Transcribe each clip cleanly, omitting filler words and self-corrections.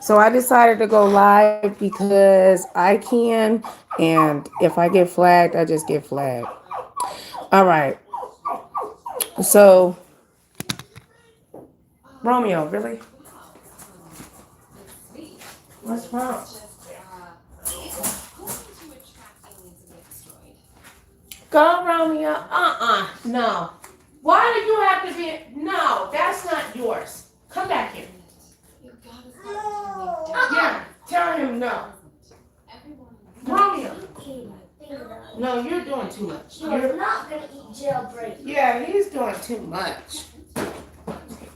So I decided to go live because I can, and if I get flagged, I just get flagged. All right. So, Romeo, really? What's wrong? Go, Romeo. No. Why do you have to be? No, that's not yours. Come back here. Yeah, tell him no. Romeo. No, you're doing too much. You're not going to eat jailbreak. Yeah, he's doing too much.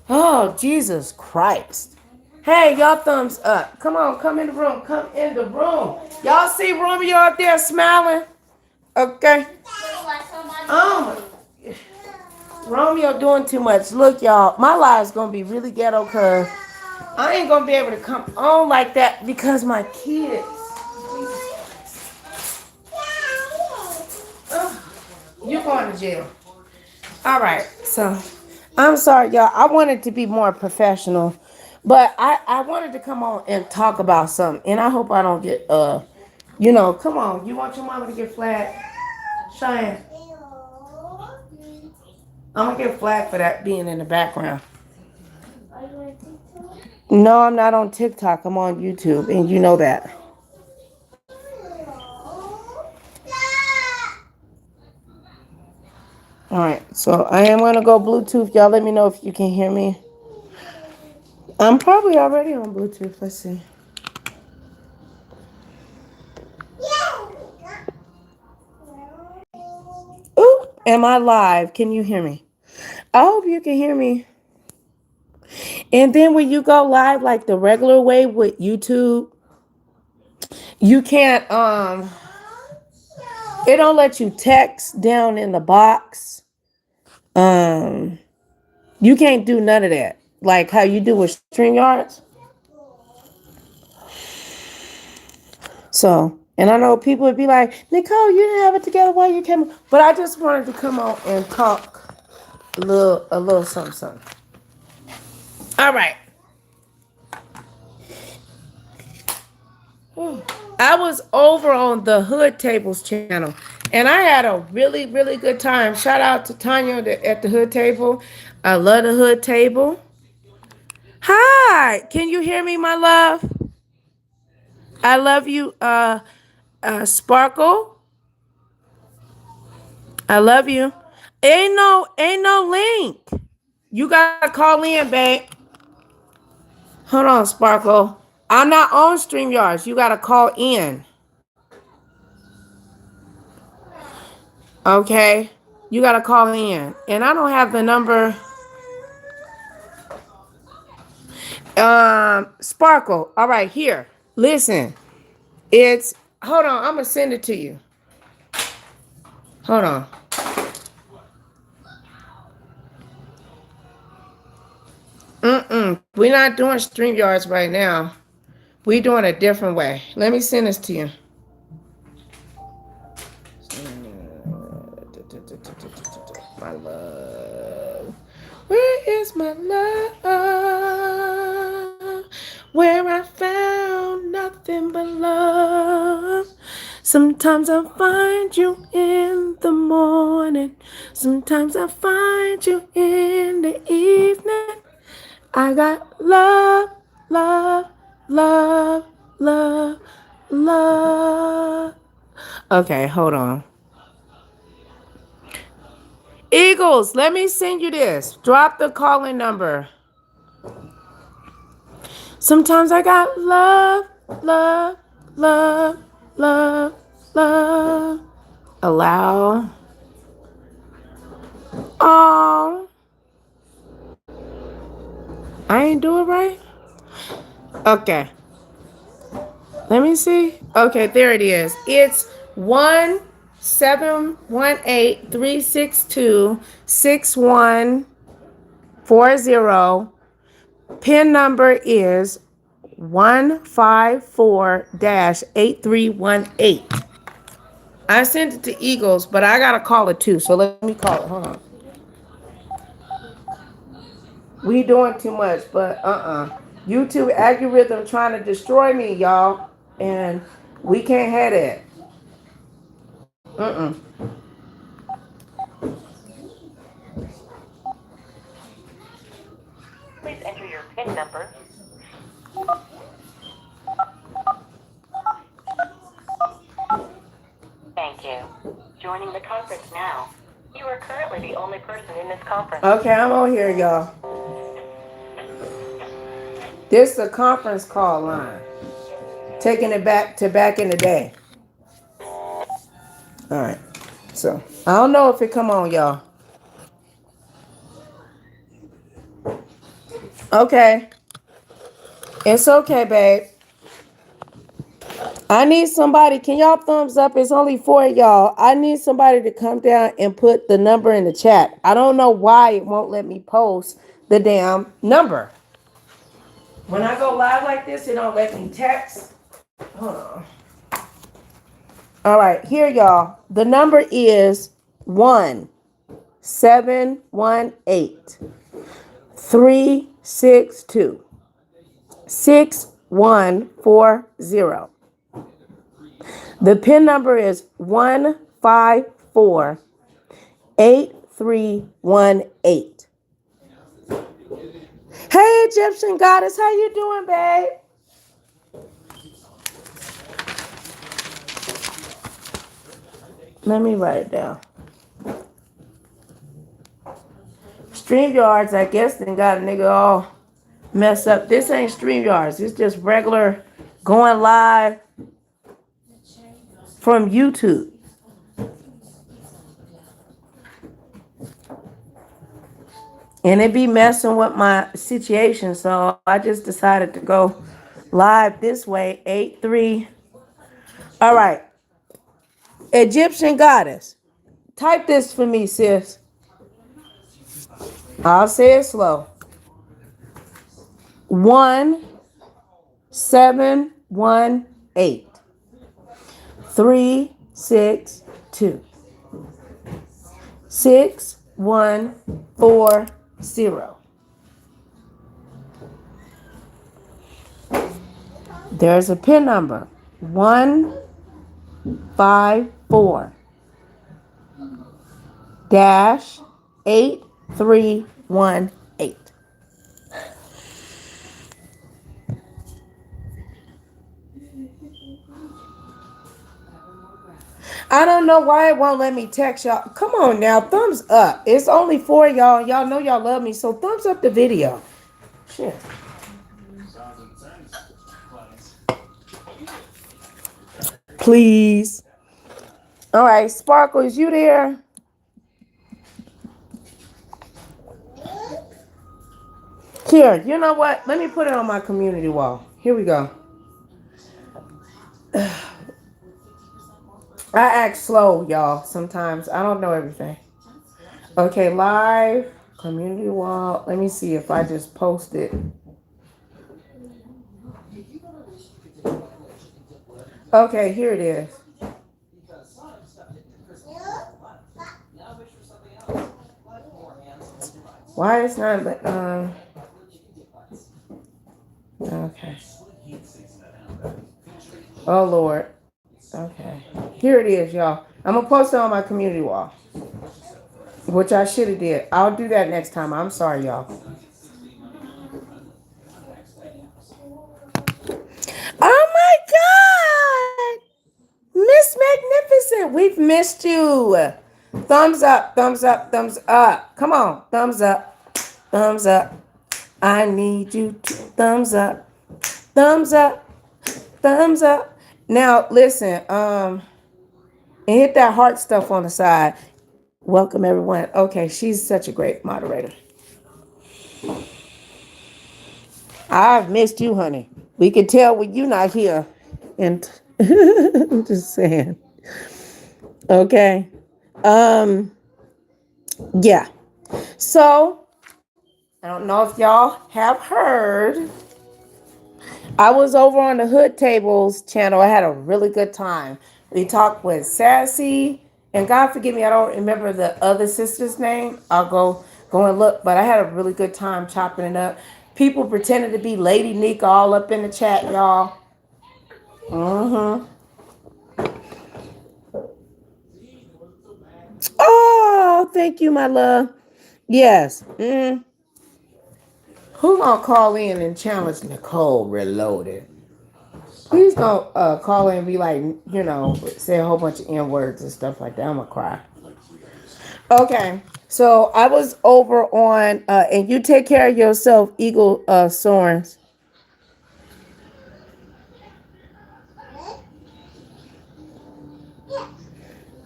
Oh, Jesus Christ. Hey, y'all thumbs up. Come on, come in the room. Come in the room. Y'all see Romeo out there smiling? Okay. Oh, Romeo doing too much. Look, y'all, my live's going to be really ghetto because I ain't going to be able to come on like that because my kids. You're going to jail. All right, so I'm sorry, y'all. I wanted to be more professional, but I wanted to come on and talk about something, and I hope I don't get, come on. You want your mama to get flagged? Cheyenne, I'm going to get flagged for that being in the background. Are you on TikTok? No, I'm not on TikTok. I'm on YouTube, and you know that. All right, so I am going to go Bluetooth. Y'all let me know if you can hear me. I'm probably already on Bluetooth. Let's see. Ooh, am I live? Can you hear me? I hope you can hear me. And then when you go live like the regular way with YouTube, you can't, it don't let you text down in the box. You can't do none of that. Like how you do with StreamYards. So, and I know people would be like, Nicole, you didn't have it together while you came. But I just wanted to come on and talk a little something. All right. I was over on the Hood Tables channel, and I had a really, really good time. Shout out to Tanya at the Hood Table. I love the Hood Table. Hi, can you hear me, my love? I love you, Sparkle. I love you. Ain't no link. You gotta call in, babe. Hold on, Sparkle. I'm not on StreamYards. You gotta call in. Okay? You gotta call in. And I don't have the number. Sparkle. All right, here. Listen. Hold on, I'm gonna send it to you. Hold on. We're not doing StreamYards right now. We're doing a different way. Let me send this to you. My love. Where is my love? Where I found nothing but love. Sometimes I find you in the morning. Sometimes I find you in the evening. I got love, love, love, love, love. Okay, hold on. Eagles, let me send you this. Drop the calling number. Sometimes I got love, love, love, love, love. Allow. Oh. I ain't do it right? Okay. Let me see. Okay, there it is. It's 1-718-362-6140. PIN number is 154-8318. I sent it to Eagles, but I gotta call it too. So let me call it. Hold on. We doing too much, but YouTube algorithm trying to destroy me, y'all. And we can't have that. Mm-mm. Please enter your PIN number. Thank you. Joining the conference now. You are currently the only person in this conference. Okay, I'm on here, y'all. This is a conference call line. Taking it back to back in the day. All right. So, I don't know if it come on, y'all. Okay. It's okay, babe. I need somebody. Can y'all thumbs up? It's only 4 of y'all. I need somebody to come down and put the number in the chat. I don't know why it won't let me post the damn number. When I go live like this, it don't let me text. Hold on. All right, here, y'all. The number is 1-718-362-6140. The PIN number is 154-8318. Hey, Egyptian goddess, how you doing, babe? Let me write it down. StreamYards, I guess, then got a nigga all messed up. This ain't StreamYards. It's just regular going live from YouTube. And it be messing with my situation, so I just decided to go live this way. 83. All right. Egyptian goddess. Type this for me, sis. I'll say it slow. 1-718-362-6140. There's a PIN number. 154-8318. I don't know why it won't let me text y'all. Come on now, thumbs up. It's only 4 y'all. Y'all know y'all love me, so thumbs up the video. Shit. Please. All right, Sparkle, is you there? Here, you know what? Let me put it on my community wall. Here we go. I act slow, y'all, sometimes. I don't know everything. Okay, live, community wall. Let me see if I just post it. Okay, here it is. Why it's not, okay. Oh, Lord. Okay. Here it is, y'all. I'm going to post it on my community wall, which I should have did. I'll do that next time. I'm sorry, y'all. Oh, my God. Miss Magnificent, we've missed you. Thumbs up, thumbs up, thumbs up. Come on, thumbs up, thumbs up. I need you to thumbs up, thumbs up, thumbs up. Now, listen, and hit that heart stuff on the side. Welcome, everyone. Okay, she's such a great moderator. I've missed you, honey. We can tell when you're not here. And I'm just saying. Okay. Yeah. So, I don't know if y'all have heard. I was over on the Hood Tables channel. I had a really good time. We talked with Sassy, and God forgive me, I don't remember the other sister's name. I'll go and look, but I had a really good time chopping it up. People pretending to be Lady Nika all up in the chat, y'all. Oh, thank you, my love. Yes. Who gonna call in and challenge Nicole Reloaded? Please don't call in and be like, say a whole bunch of N-words and stuff like that. I'm gonna cry. Okay. So I was over on and you take care of yourself, Eagle Sorens.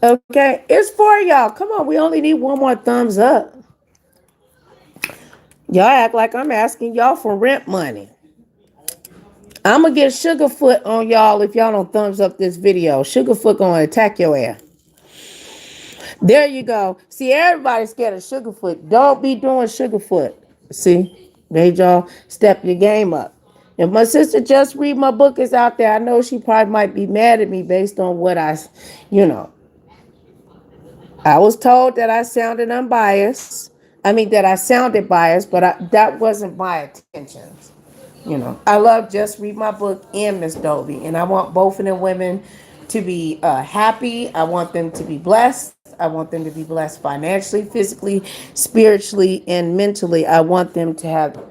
Okay, it's for y'all. Come on, we only need one more thumbs up. Y'all act like I'm asking y'all for rent money. I'm gonna get Sugarfoot on y'all if y'all don't thumbs up this video. Sugarfoot gonna attack your ass. There you go. See, everybody's scared of Sugarfoot. Don't be doing Sugarfoot. See, there y'all step your game up. If my sister Just Read My Book is out there, I know she probably might be mad at me based on what I was told that I sounded unbiased. I mean, that I sounded biased, but that wasn't my intentions. I love Just Read My Book and Miss Dolby, and I want both of them women to be happy. I want them to be blessed. I want them to be blessed financially, physically, spiritually, and mentally. I want them to have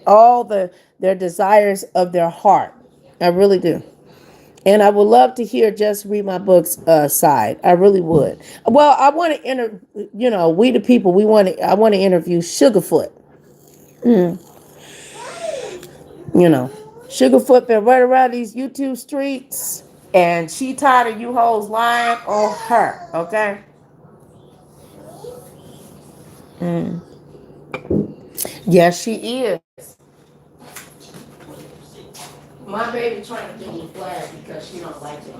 all their desires of their heart. I really do. And I would love to hear Just Read My Book's side. I really would. Well, I want to we the people, I want to interview Sugarfoot. Sugarfoot been right around these YouTube streets, and she tired of you hoes lying on her, okay? Yes, she is. My baby trying to give me flag because she don't like it.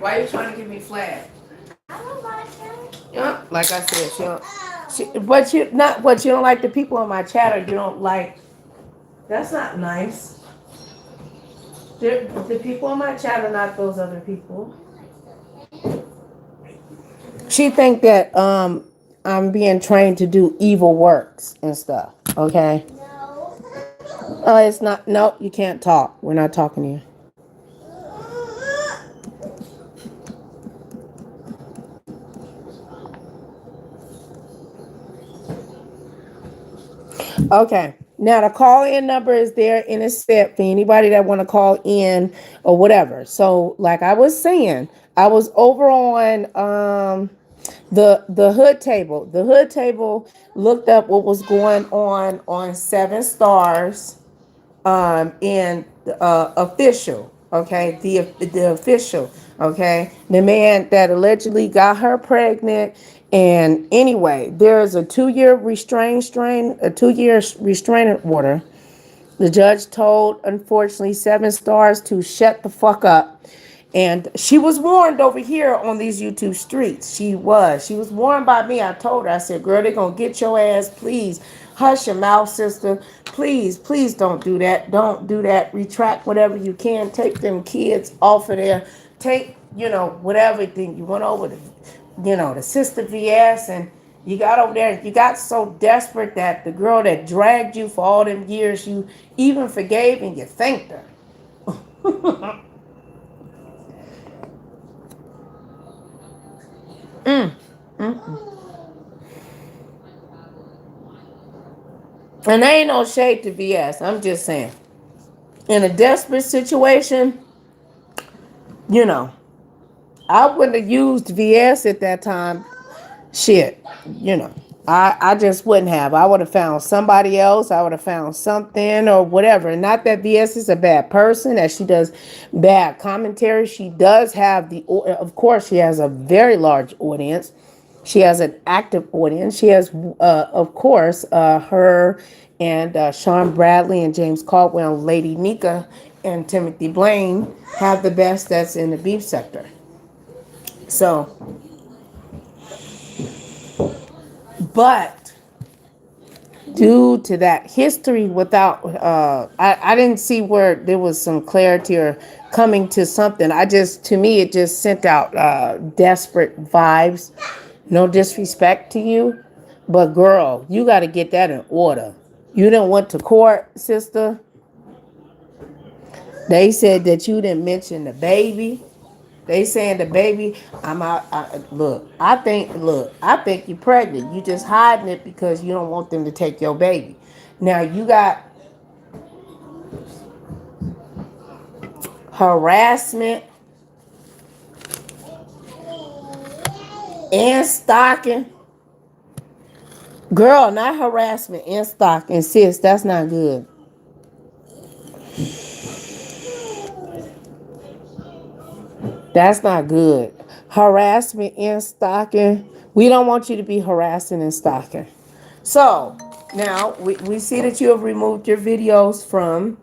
Why are you trying to give me flag? I don't like it. Yeah, like I said, but you don't like the people on my chat, or you don't like. That's not nice. The people on my chat are not those other people. She think that I'm being trained to do evil works and stuff. Okay. No. Oh, it's not. No, you can't talk. We're not talking to you. Okay. Now the call-in number is there in a set for anybody that want to call in or whatever. So, like I was saying, I was over on the hood table. The hood table looked up what was going on 7 Stars and official. Okay, the official. Okay, the man that allegedly got her pregnant. And anyway, there's a 2-year restraining order. The judge told, unfortunately, 7 Stars to shut the fuck up. And she was warned over here on these YouTube streets. She was warned by me. I told her, I said, girl, they're going to get your ass. Please hush your mouth, sister. Please don't do that. Don't do that. Retract whatever you can. Take them kids off of there. Take, whatever thing you went over to, the sister VS, and you got over there. You got so desperate that the girl that dragged you for all them years, you even forgave and you thanked her. And there ain't no shade to VS. I'm just saying. In a desperate situation, I wouldn't have used VS at that time. Shit, I just wouldn't have. I would have found somebody else. I would have found something or whatever. Not that VS is a bad person, that she does bad commentary. She does have of course, she has a very large audience. She has an active audience. She has, of course, her and Sean Bradley and James Caldwell, Lady Nika, and Timothy Blaine have the best that's in the beef sector. So, but due to that history without, I didn't see where there was some clarity or coming to something. To me, it just sent out desperate vibes. No disrespect to you, But girl, you got to get that in order. You didn't went to court, sister. They said that you didn't mention the baby. They saying the baby. I'm out. I think you're pregnant. You just hiding it because you don't want them to take your baby. Now you got harassment and stalking. Girl, not harassment and stalking. Sis, that's not good. That's not good. Harassment and stalking. We don't want you to be harassing and stalking. So, now we see that you have removed your videos from.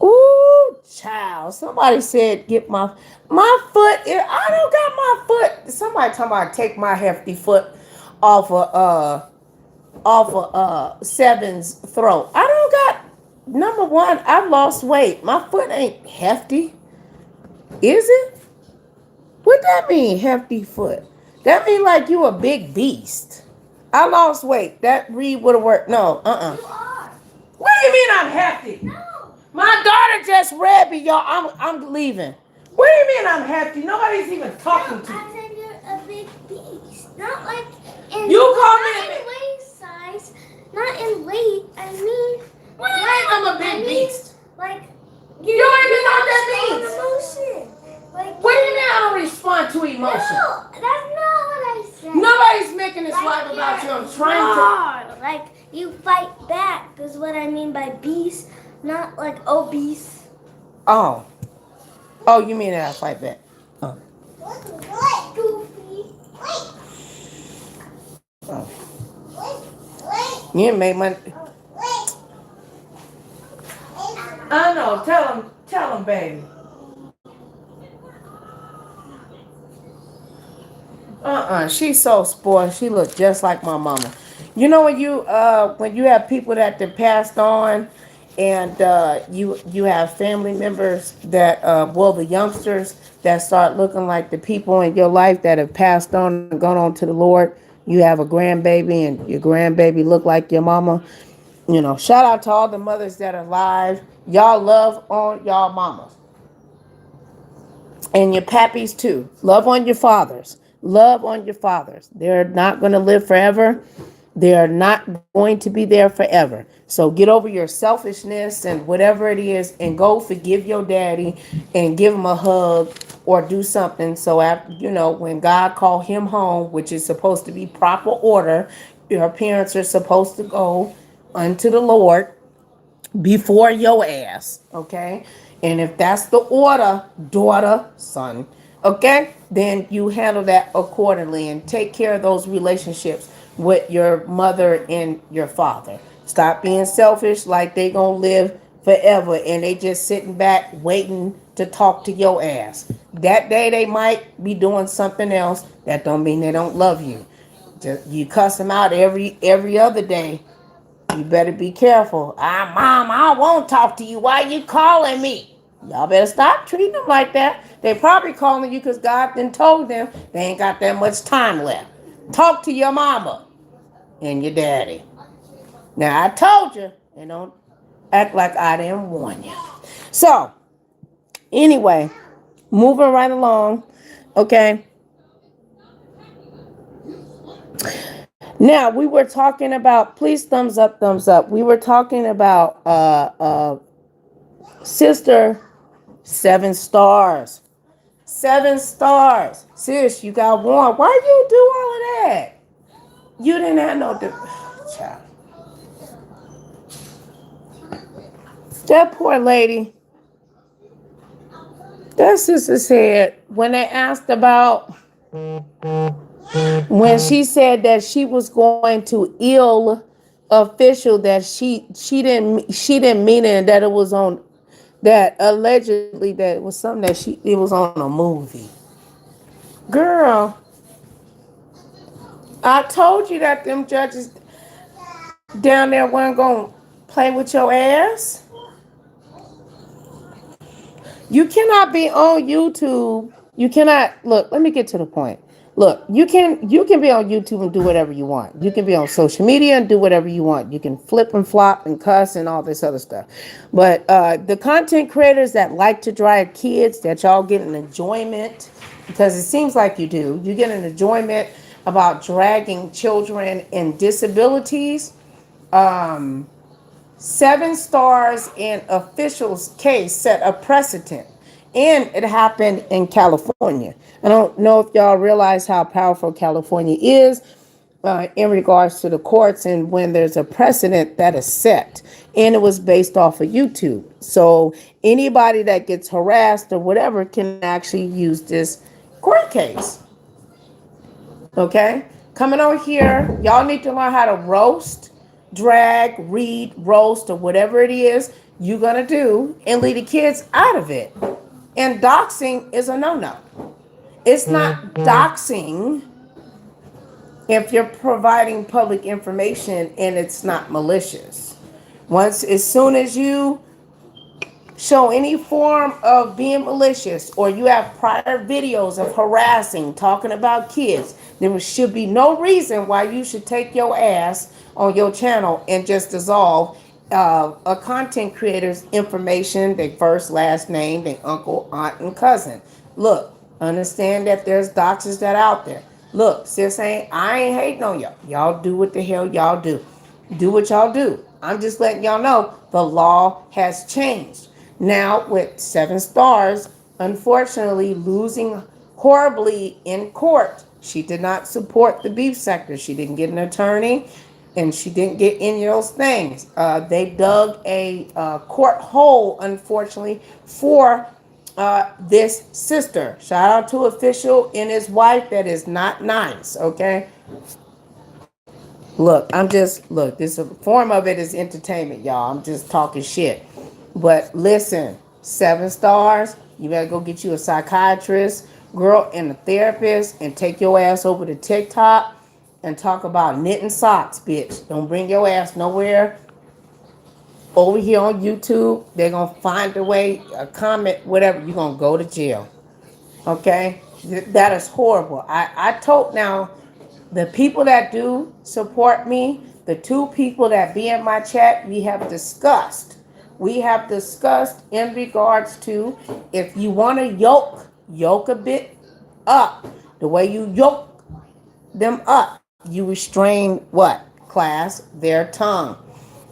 Ooh, child. Somebody said get my foot. I don't got my foot. Somebody talking about take my hefty foot off of Seven's throat. I don't got. Number one, I've lost weight. My foot ain't hefty. Is it? What that mean, hefty foot? That mean like you a big beast. I lost weight. That read would have worked. No, You are. What do you mean I'm hefty? No. My daughter just read me, y'all. I'm leaving. What do you mean I'm hefty? Nobody's even talking to me. I said you're a big beast. Not like in You call me not in waist size. Not in weight. I mean, What do you mean I'm a big beast? Like You don't even know what that means. Emotion. Like What do you mean I don't respond to emotion? No, that's not what I said. Nobody's making this life about you. I'm trying to. Like you fight back is what I mean by beast, not like obese. Oh, you mean that I fight back? Oh. Goofy. Oh. You didn't make my. I know. Tell him, baby. She's so spoiled. She looks just like my mama. You know when you have people that passed on, and you have family members that the youngsters that start looking like the people in your life that have passed on and gone on to the Lord. You have a grandbaby and your grandbaby look like your mama. You know, shout out to all the mothers that are alive. Y'all love on y'all mamas. And your pappies too. Love on your fathers. Love on your fathers. They're not going to live forever. They're not going to be there forever. So get over your selfishness and whatever it is and go forgive your daddy and give him a hug or do something. So after, when God called him home, which is supposed to be proper order, your parents are supposed to go unto the Lord before your ass, okay? And if that's the order, daughter, son, okay, then you handle that accordingly and take care of those relationships with your mother and your father. Stop being selfish like they gonna live forever and they just sitting back waiting to talk to your ass. That day they might be doing something else. That don't mean they don't love you. Just, you cuss them out every other day. You better be careful. Mom, I won't talk to you. Why you calling me? Y'all better stop treating them like that. They probably calling you because God then told them they ain't got that much time left. Talk to your mama and your daddy. Now, I told you, and don't act like I didn't warn you. So, anyway, moving right along, okay? Now, we were talking about, please thumbs up, thumbs up. We were talking about Sister 7 stars. 7 stars. Sis, you got warned. Why you do all of that? You didn't have no child. That poor lady. That sister said when they asked about when she said that she was going to ill official that she didn't mean it, that it was on that allegedly that it was something that it was on a movie. Girl, I told you that them judges down there weren't gonna play with your ass. You cannot be on YouTube. You cannot look. Let me get to the point. Look, you can be on YouTube and do whatever you want. You can be on social media and do whatever you want. You can flip and flop and cuss and all this other stuff. But the content creators that like to drag kids, that y'all get an enjoyment, because it seems like you do. You get an enjoyment about dragging children and disabilities. Um, 7 stars in officials case set a precedent, and it happened in California. I don't know if y'all realize how powerful California is in regards to the courts, and when there's a precedent that is set, and it was based off of YouTube. So anybody that gets harassed or whatever can actually use this court case. Okay? Coming on here, y'all need to learn how to roast, drag, read, roast, or whatever it is you're going to do and leave the kids out of it. And doxing is a no-no. It's not doxing if you're providing public information and it's not malicious. As soon as you show any form of being malicious, or you have prior videos of harassing, talking about kids, there should be no reason why you should take your ass on your channel and just dissolve a content creator's information, their first, last name, their uncle, aunt, and cousin. Look, understand that there's doxers that out there. Look, sis, I ain't hating on y'all. Y'all do what the hell y'all do. Do what y'all do. I'm just letting y'all know the law has changed. Now, with 7 stars, unfortunately, losing horribly in court, she did not support the beef sector. She didn't get an attorney, and she didn't get any of those things. They dug a court hole, unfortunately, for this sister. Shout out to official and his wife. That is not nice, okay? Look, this form of it is entertainment, y'all. I'm just talking shit. But listen, 7 stars, you better go get you a psychiatrist, girl, and a therapist, and take your ass over to TikTok and talk about knitting socks, bitch. Don't bring your ass nowhere over here on YouTube. They're going to find a way, a comment, whatever. You're going to go to jail. Okay? That is horrible. I told now, the people that do support me, the 2 people that be in my chat, we have discussed in regards to, if you want to yoke a bit up, the way you yoke them up, you restrain what? Class, their tongue.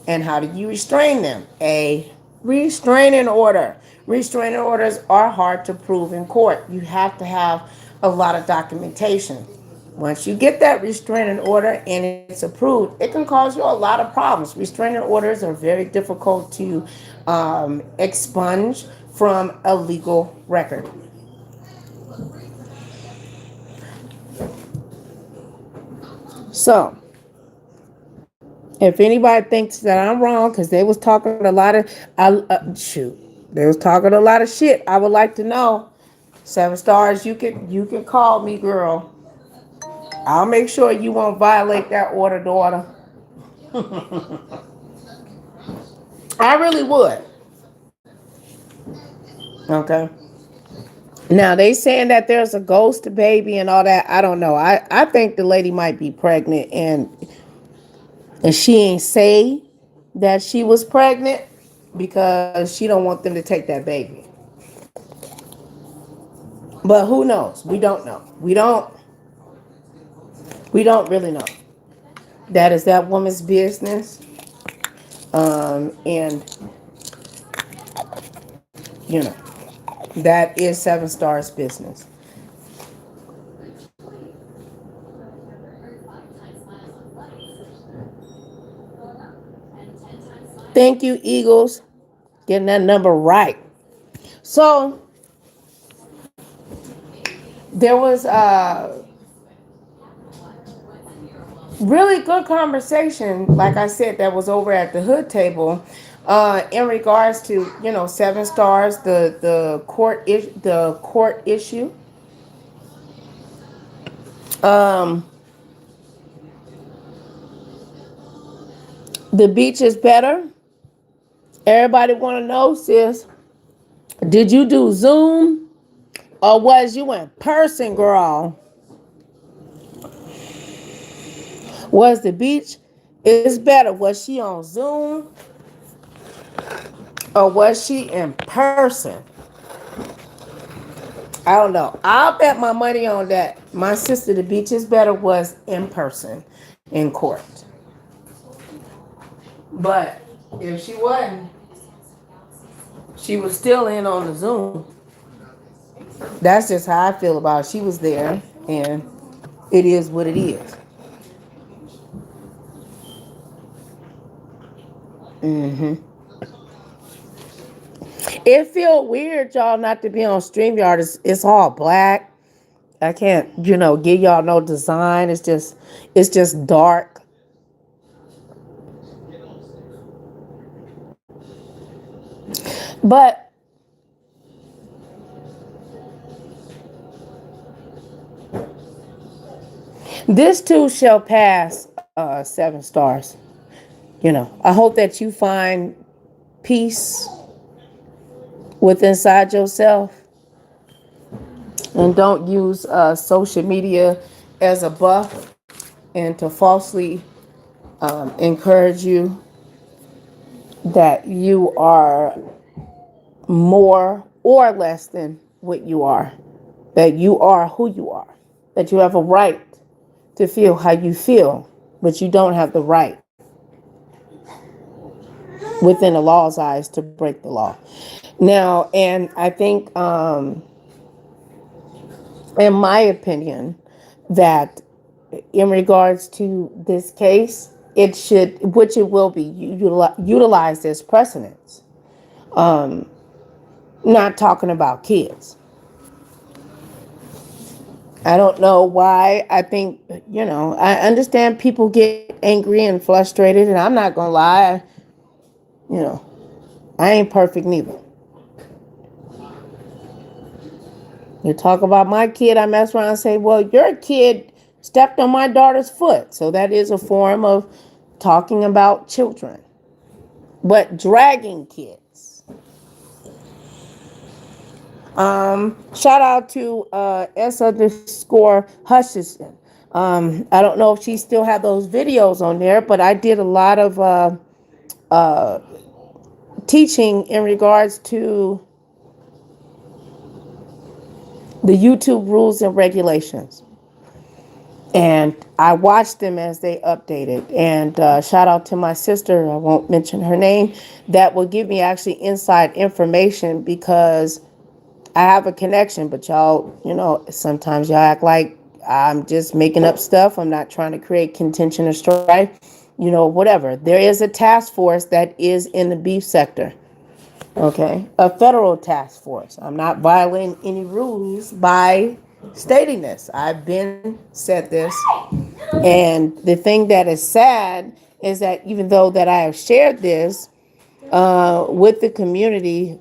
And how do you restrain them? A restraining order. Restraining orders are hard to prove in court. You have to have a lot of documentation. Once you get that restraining order and it's approved, it can cause you a lot of problems. Restraining orders are very difficult to expunge from a legal record. So, if anybody thinks that I'm wrong, because they was talking a lot of, they was talking a lot of shit, I would like to know. 7 stars, you can call me, girl. I'll make sure you won't violate that order, daughter. I really would. Okay. Now they saying that there's a ghost baby and all that. I don't know. I think the lady might be pregnant, and she ain't say that she was pregnant because she don't want them to take that baby. But who knows? We don't know. We don't really know. That is that woman's business. And you know, that is 7 stars business. Thank you, Eagles. Getting that number right. So there was a really good conversation, like I said, that was over at the hood table, in regards to 7 stars, the court issue. The beach is better. Everybody want to know, sis, did you do Zoom or was you in person, girl? Was the beach is better? Was she on Zoom or was she in person? I don't know. I'll bet my money on that. My sister, the beach is better, was in person in court. But if she wasn't, she was still in on the Zoom. That's just how I feel about it. She was there, and it is what it is. Mm-hmm. It feel weird, y'all, not to be on StreamYard. It's all black. I can't, give y'all no design. It's just dark. But this too shall pass. 7 stars. I hope that you find peace with inside yourself and don't use social media as a buff and to falsely encourage you that you are more or less than what you are, that you are who you are, that you have a right to feel how you feel, but you don't have the right within the law's eyes to break the law. Now, and I think, in my opinion, that in regards to this case, it should, which it will be, utilized as precedence. Not talking about kids. I don't know why. I think, I understand people get angry and frustrated, and I'm not going to lie. I ain't perfect neither. You talk about my kid, I mess around and say, well, your kid stepped on my daughter's foot. So that is a form of talking about children. But dragging kids. Shout out to S_Hutchison. I don't know if she still have those videos on there, but I did a lot of teaching in regards to the YouTube rules and regulations. And I watched them as they updated. And shout out to my sister, I won't mention her name, that will give me actually inside information because I have a connection. But y'all, sometimes y'all act like I'm just making up stuff. I'm not trying to create contention or strife, whatever. There is a task force that is in the beef sector. Okay, a federal task force. I'm not violating any rules by stating this. I've been said this, and the thing that is sad is that even though that I have shared this with the community,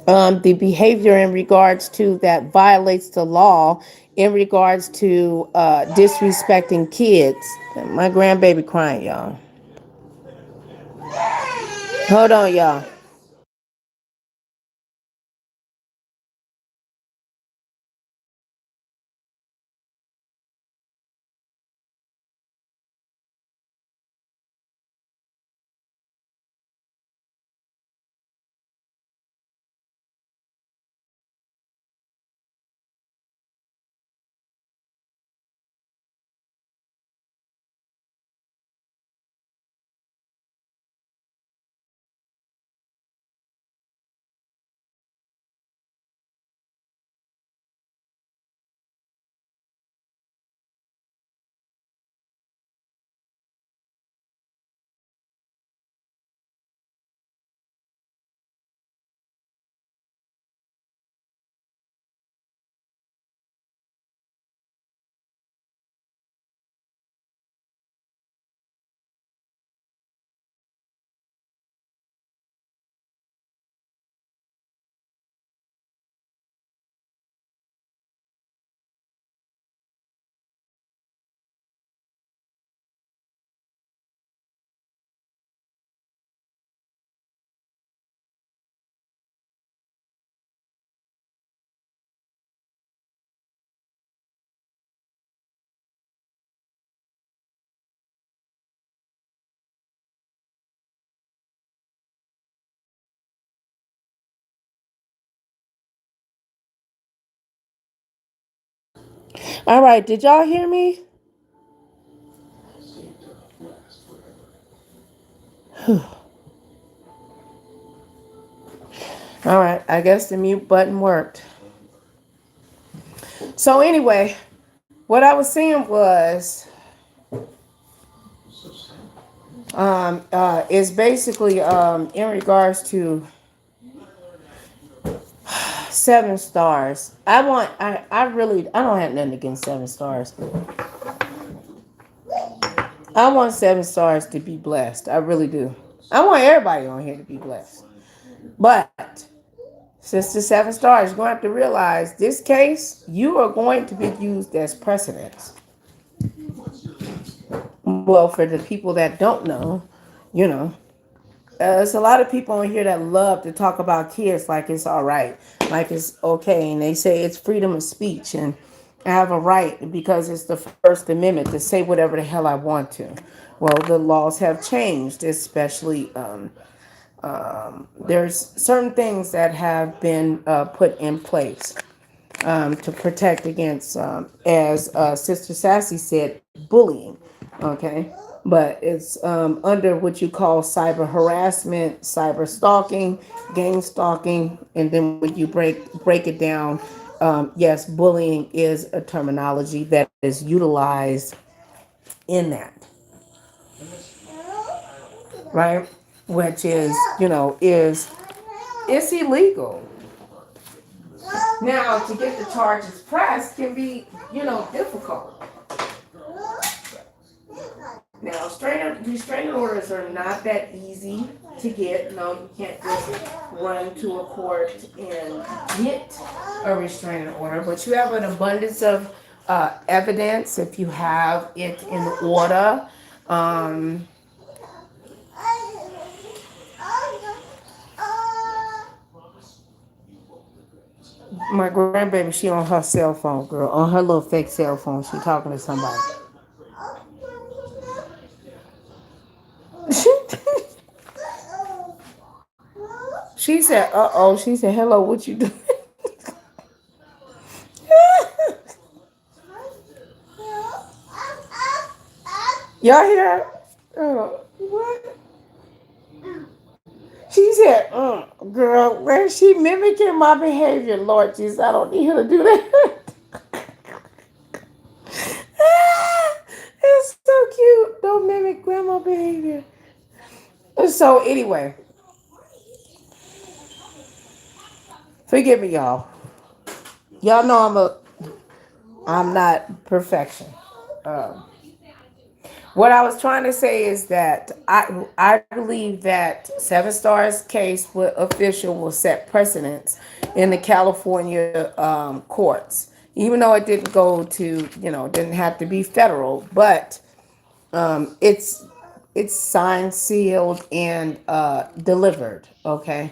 the behavior in regards to that violates the law in regards to disrespecting kids. My grandbaby crying, y'all. Hold on, y'all. All right, did y'all hear me? All right, I guess the mute button worked. So anyway, what I was saying was, is basically in regards to 7 stars. I don't have nothing against 7 stars. I want 7 stars to be blessed. I really do. I want everybody on here to be blessed. But since the 7 stars, you're going to have to realize this case, you are going to be used as precedence. Well, for the people that don't know, you know, there's a lot of people on here that love to talk about kids like it's all right, like it's okay. And they say it's freedom of speech and I have a right because it's the First Amendment to say whatever the hell I want to. Well, the laws have changed, especially there's certain things that have been put in place to protect against, as Sister Sassy said, bullying. Okay, but it's under what you call cyber harassment, cyber stalking, gang stalking, and then when you break it down, yes, bullying is a terminology that is utilized in that, right? Which is, is it's illegal. Now, to get the charges pressed can be, difficult. Now, restraining orders are not that easy to get. No, you can't just run to a court and get a restraining order. But you have an abundance of evidence if you have it in order. My grandbaby, she on her cell phone, girl. On her little fake cell phone. She talking to somebody. She said, uh-oh. She said, hello, what you doing? Y'all hear? What? She said, girl, where she mimicking my behavior, Lord Jesus. I don't need her to do that. It's so cute. Don't mimic grandma behavior. So anyway, forgive me, y'all. Y'all know I'm not perfection. What I was trying to say is that I believe that 7 stars case with official will set precedents in the California courts, even though it didn't go to, didn't have to be federal, but it's signed, sealed, and delivered. Okay,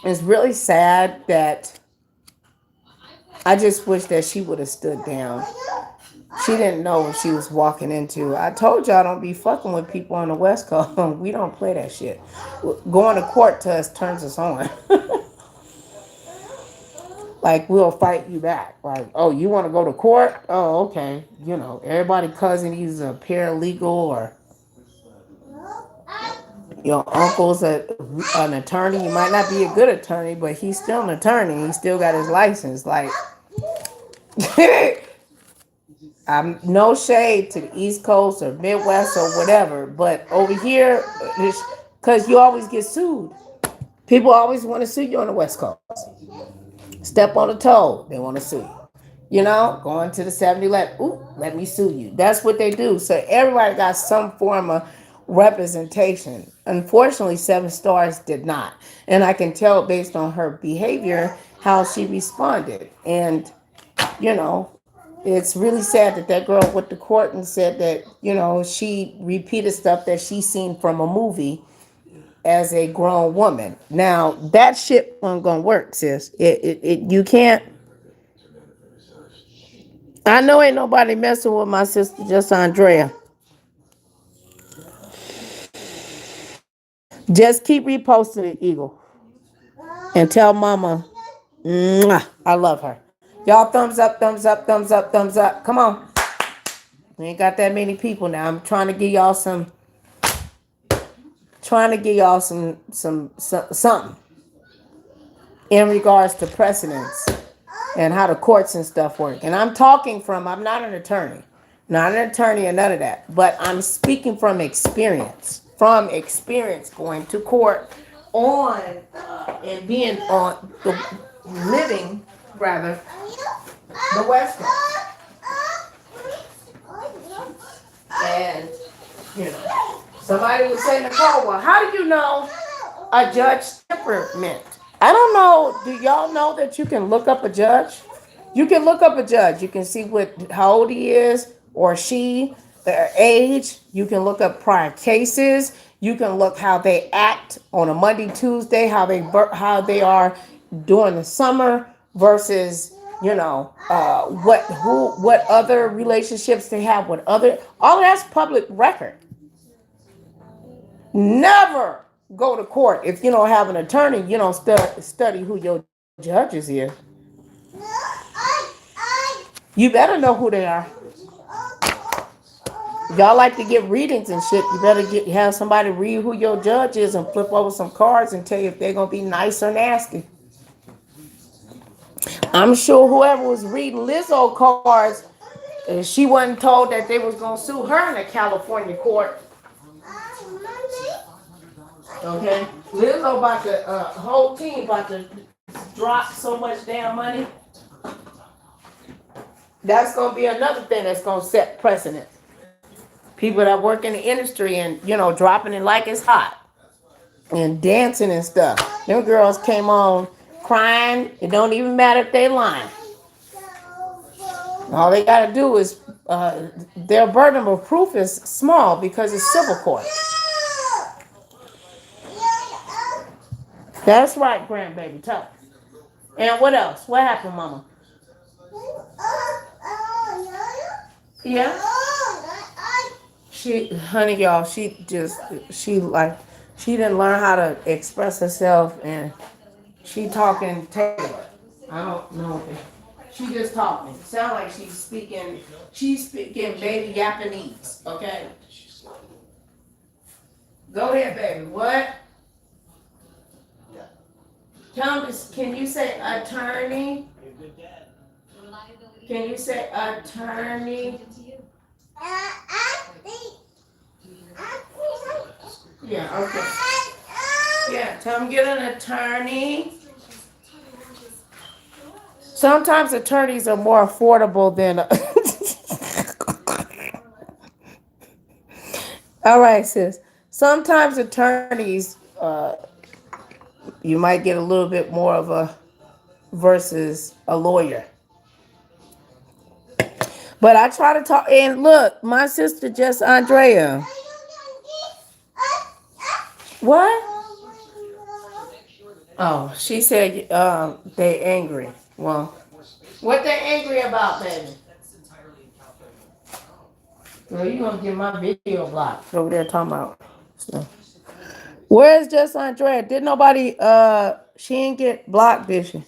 it's really sad that I just wish that she would have stood down. She didn't know what she was walking into. I told y'all don't be fucking with people on the West Coast. We don't play that shit. Going to court to us turns us on. Like, we'll fight you back. Like, oh, you want to go to court? Oh, okay. Everybody cousin he's a paralegal or your uncle's an attorney. You might not be a good attorney, but he's still an attorney. He still got his license. Like, I'm no shade to the East Coast or Midwest or whatever, but over here, because you always get sued. People always want to sue you on the West Coast. Step on a toe, they want to sue you. Going to the 7-Eleven, ooh, let me sue you. That's what they do. So everybody got some form of representation. Unfortunately, 7 stars did not. And I can tell based on her behavior how she responded. And, it's really sad that girl went to court and said that, she repeated stuff that she seen from a movie as a grown woman. Now, that shit wasn't gonna work, sis. You can't. I know ain't nobody messing with my sister, just Andrea. Just keep reposting it, Eagle. And tell mama, mwah, I love her. Y'all thumbs up, thumbs up, thumbs up, thumbs up. Come on. We ain't got that many people now. I'm trying to give y'all something in regards to precedents and how the courts and stuff work. And I'm not an attorney. Not an attorney or none of that. But I'm speaking from experience. From experience going to court on and being on the living, rather, the West Coast. And, somebody would say, Nicole, well, how do you know a judge's temperament? I don't know. Do y'all know that you can look up a judge? You can look up a judge. You can see how old he is or she, their age. You can look up prior cases. You can look how they act on a Monday, Tuesday, how they are during the summer versus what other relationships they have with all of that's public record. Never go to court if you don't have an attorney. You don't study who your judges is. You better know who they are. Y'all like to get readings and shit. You better have somebody read who your judge is and flip over some cards and tell you if they're gonna be nice or nasty. I'm sure whoever was reading Lizzo cards, she wasn't told that they was gonna sue her in a California court. Okay, Lizzo about to whole team about to drop so much damn money. That's gonna be another thing that's gonna set precedent. People that work in the industry and dropping it like it's hot and dancing and stuff. Them girls came on crying. It don't even matter if they lying. All they gotta do is their burden of proof is small because it's civil court. That's right, grandbaby. Tell. And what else? What happened, Mama? Yeah. Honey, y'all, she didn't learn how to express herself, and she talking Taylor. I don't know. She just talking. Sound like she's speaking baby Japanese. Okay. Go ahead, baby. What? Tell me, can you say attorney? Can you say attorney? Yeah, okay. Yeah, tell them get an attorney. Sometimes attorneys are more affordable than. All right, sis. Sometimes attorneys, you might get a little bit more of a versus a lawyer. But I try to talk, and look, my sister Jess Andrea. What? Oh, she said they angry. Well, what they angry about, baby? Girl, you gonna get my video blocked over there talking about stuff. Where's Jess Andrea? Did nobody she ain't get blocked, did she?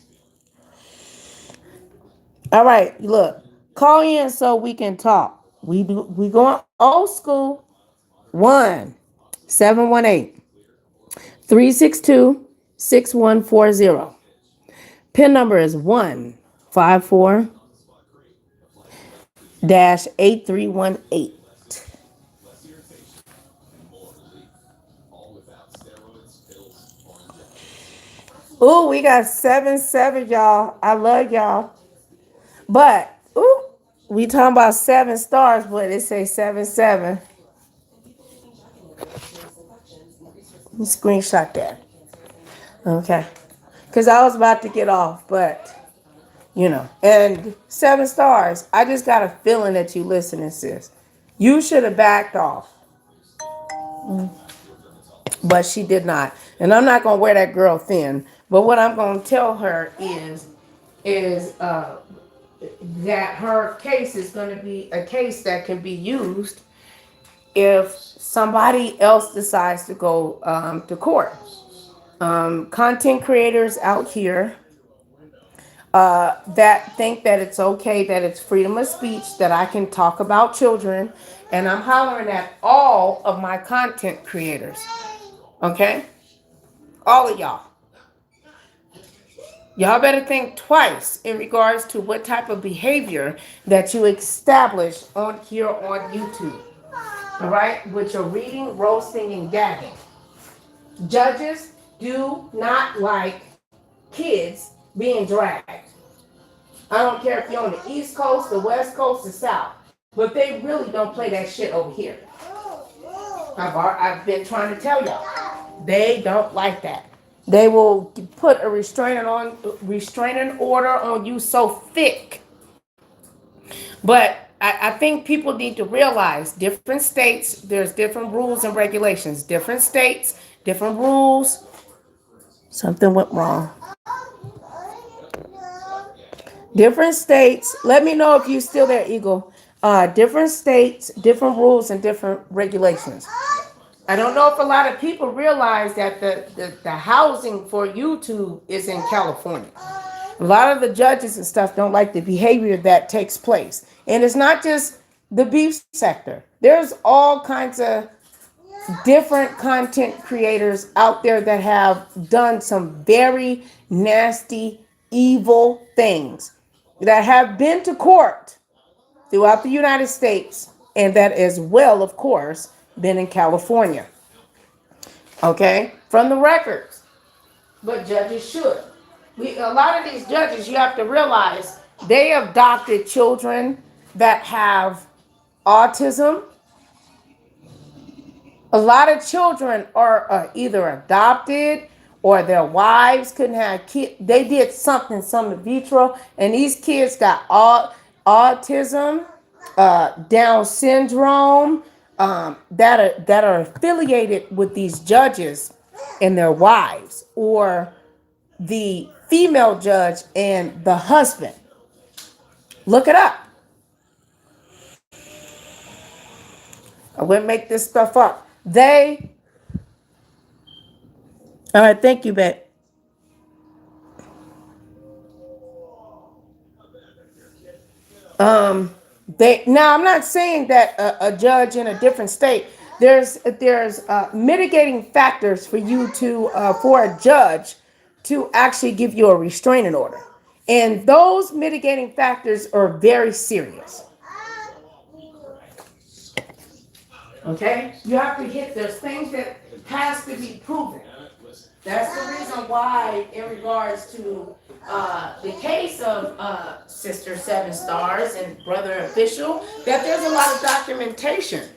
All right, look. Call in so we can talk. We going old school. 1-718-362-6140. PIN number is 154-8318. Ooh, we got 7-7, y'all. I love y'all. But, we talking about 7 stars, but it say 7-7. Let me screenshot that. Okay. Because I was about to get off, but, and 7 stars. I just got a feeling that you listening, sis. You should have backed off. But she did not. And I'm not going to wear that girl thin. But what I'm going to tell her is that her case is going to be a case that can be used if somebody else decides to go to court. Content creators out here that think that it's okay, that it's freedom of speech, that I can talk about children. And I'm hollering at all of my content creators. Okay? All of y'all. Y'all better think twice in regards to what type of behavior that you establish on here on YouTube. All right? With your reading, roasting, and gagging. Judges do not like kids being dragged. I don't care if you're on the East Coast, the West Coast, the South. But they really don't play that shit over here. I've been trying to tell y'all. They don't like that. They will put a restraining order on you so thick. But I think people need to realize different states, there's different rules and regulations. Different states, different rules. Something went wrong. Different states. Let me know if you're still there, Eagle. Different states, different rules, and different regulations. I don't know if a lot of people realize that the housing for YouTube is in California. A lot of the judges and stuff don't like the behavior that takes place. And it's not just the beef sector. There's all kinds of different content creators out there that have done some very nasty, evil things that have been to court throughout the United States, and that as well, of course, been in California. Okay? From the records. But judges should. A lot of these judges, you have to realize, they adopted children that have autism. A lot of children are either adopted or their wives couldn't have kids. They did some in vitro, and these kids got autism, Down syndrome, that are affiliated with these judges and their wives, or the female judge and the husband. Look it up. I wouldn't make this stuff up. All right, thank you, babe. Now I'm not saying that a judge in a different state, there's mitigating factors for you to for a judge to actually give you a restraining order, and those mitigating factors are very serious. Okay, you have to hit. There's things that has to be proven. That's the reason why, in regards to the case of Sister Seven Stars and Brother Official, that there's a lot of documentation.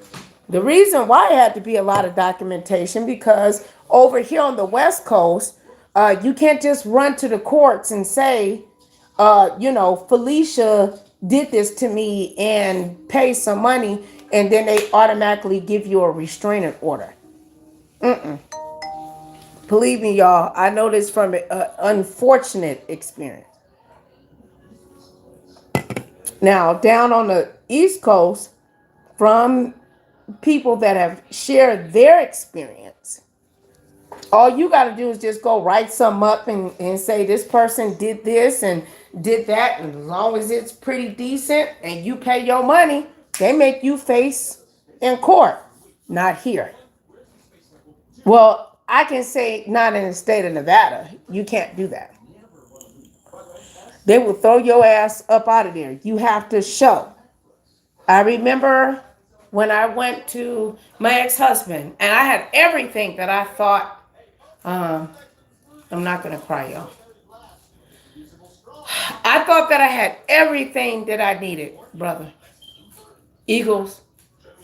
The reason why it had to be a lot of documentation, because over here on the West Coast, you can't just run to the courts and say, Felicia did this to me and pay some money, and then they automatically give you a restraining order. Believe me, y'all, I know this from an unfortunate experience. Now, down on the East Coast, from people that have shared their experience, all you got to do is just go write something up and say this person did this and did that. And as long as it's pretty decent and you pay your money, they make you face in court. Not here. Well, I can say not in the state of Nevada. You can't do that. They will throw your ass up out of there. You have to show. I remember when I went to my ex-husband, and I had everything that I thought, I'm not going to cry, y'all. I thought that I had everything that I needed, brother. Eagles.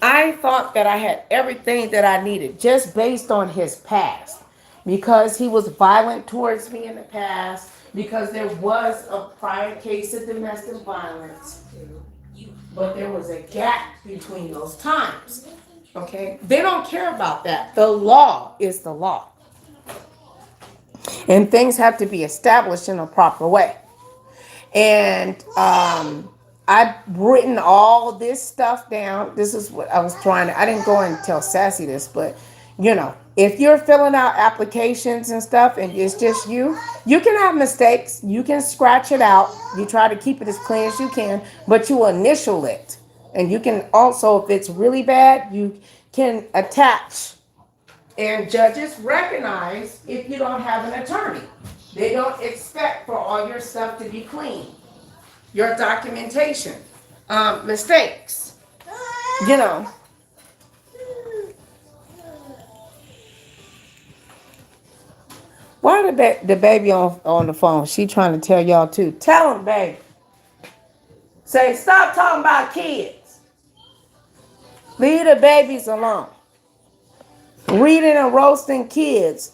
I thought that I had everything that I needed just based on his past, because he was violent towards me in the past, because there was a prior case of domestic violence, but there was a gap between those times. Okay? They don't care about that. The law is the law. And things have to be established in a proper way. And I've written all this stuff down. This is what I was trying to, I didn't go and tell Sassy this, but if you're filling out applications and stuff and it's just you can have mistakes. You can scratch it out. You try to keep it as clean as you can, but you initial it. And you can also, if it's really bad, you can attach. And judges recognize if you don't have an attorney. They don't expect for all your stuff to be clean. Your documentation. Mistakes. Why the baby on the phone? She trying to tell y'all too. Tell him, baby. Say, stop talking about kids. Leave the babies alone. Reading and roasting kids.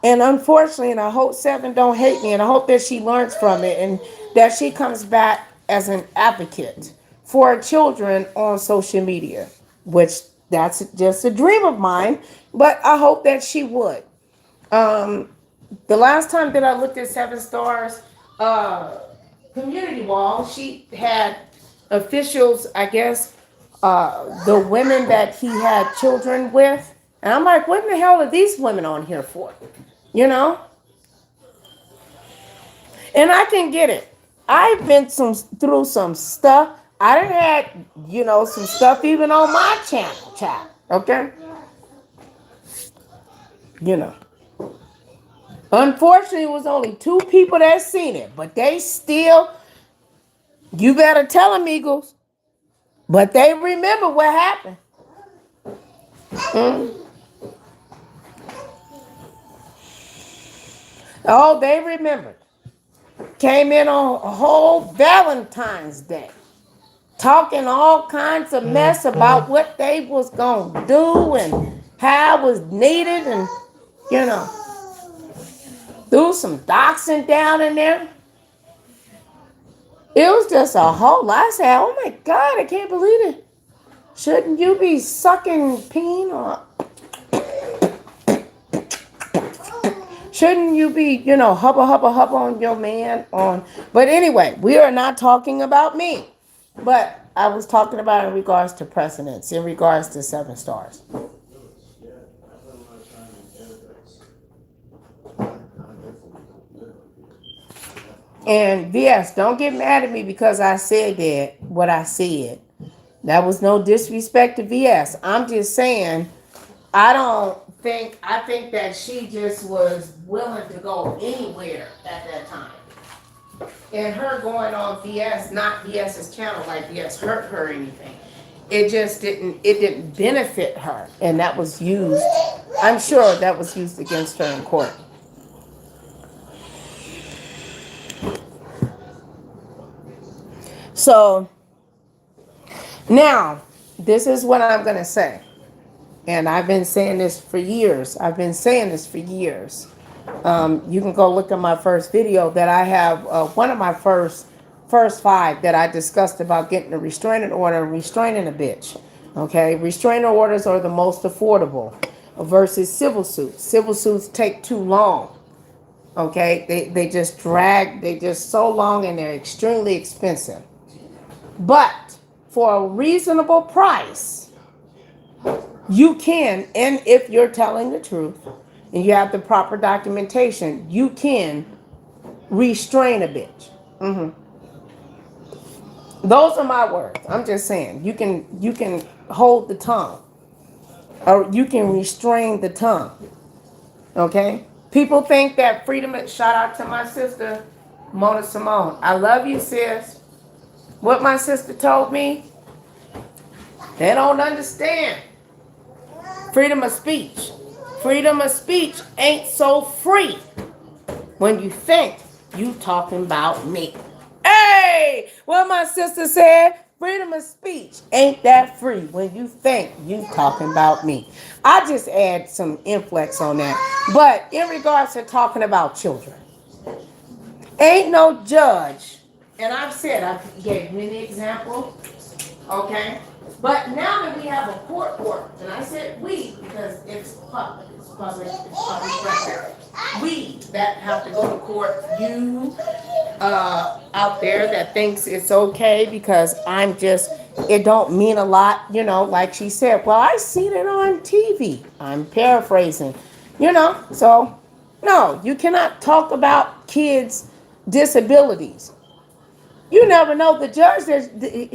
And unfortunately, and I hope Seven don't hate me, and I hope that she learns from it and that she comes back as an advocate for children on social media, which that's just a dream of mine, but I hope that she would. The last time that I looked at Seven Stars community wall, she had officials, I guess, the women that he had children with. And I'm like, what in the hell are these women on here for? And I can get it. I've been through some stuff. I done had, some stuff even on my channel, child. Okay? Unfortunately, it was only 2 people that seen it. But they still, you better tell them, Eagles. But they remember what happened. Oh, they remembered. Came in on a whole Valentine's Day. Talking all kinds of mess about what they was going to do and how it was needed and, threw some doxing down in there. It was just a whole lot. I said, oh my God, I can't believe it. Shouldn't you be sucking peen or... Shouldn't you be, hubba on your man on... But anyway, we are not talking about me. But I was talking about in regards to precedence, in regards to 7 stars. And VS, don't get mad at me because I said that, what I said. That was no disrespect to VS. I'm just saying, I think that she just was willing to go anywhere at that time. And her going on VS, not VS's channel, like VS hurt her or anything. It didn't benefit her. And that was used, I'm sure that was used against her in court. So, now, this is what I'm going to say. And I've been saying this for years. You can go look at my first video that I have, one of my first 5 that I discussed about getting a restraining order and restraining a bitch. Okay, restraining orders are the most affordable versus civil suits. Civil suits take too long. Okay, they just drag, they just so long and they're extremely expensive. But for a reasonable price, you can, and if you're telling the truth and you have the proper documentation, you can restrain a bitch. Those are my words. I'm just saying, you can hold the tongue, or you can restrain the tongue. Okay? People think that freedom. Shout out to my sister, Mona Simone. I love you, sis. What my sister told me, they don't understand. Freedom of speech. Freedom of speech ain't so free when you think you talking about me. Hey, what my sister said, freedom of speech ain't that free when you think you talking about me. I just add some inflex on that. But in regards to talking about children, ain't no judge. And I gave many examples, okay? But now that we have a court, and I said we because it's public record. We that have to go to court, you out there that thinks it's okay because I'm just it don't mean a lot, like she said, well, I seen it on TV. I'm paraphrasing, so no, you cannot talk about kids' disabilities. You never know the judge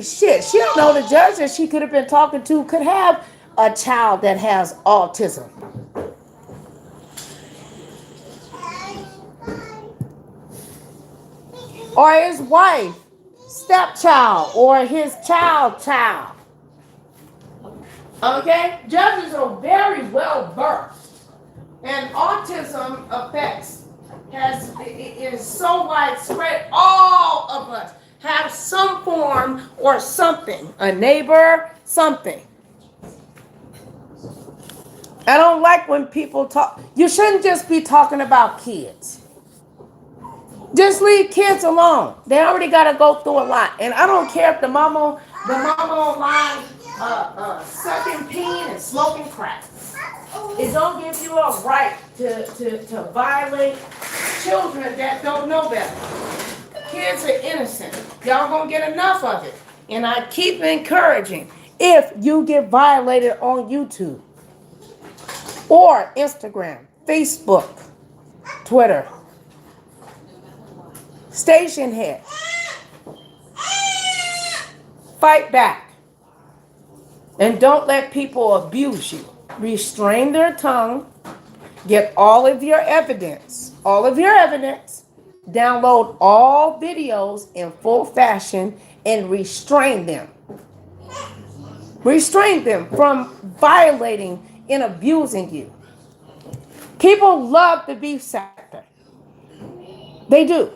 she don't know the judge that she could have been talking to could have a child that has autism. Or his wife, stepchild, or his child. Okay? Judges are very well versed. And autism is so widespread. All of us have some form or something. A neighbor, something. I don't like when people talk. You shouldn't just be talking about kids. Just leave kids alone. They already got to go through a lot. And I don't care if the mama online sucking peen and smoking crack. It don't give you a right to violate children that don't know better. Kids are innocent. Y'all gonna get enough of it. And I keep encouraging, if you get violated on YouTube or Instagram, Facebook, Twitter, station head, fight back. And don't let people abuse you. Restrain their tongue. Get all of your evidence. Download all videos in full fashion and restrain them. Restrain them from violating and abusing you. People love the beef sector. They do.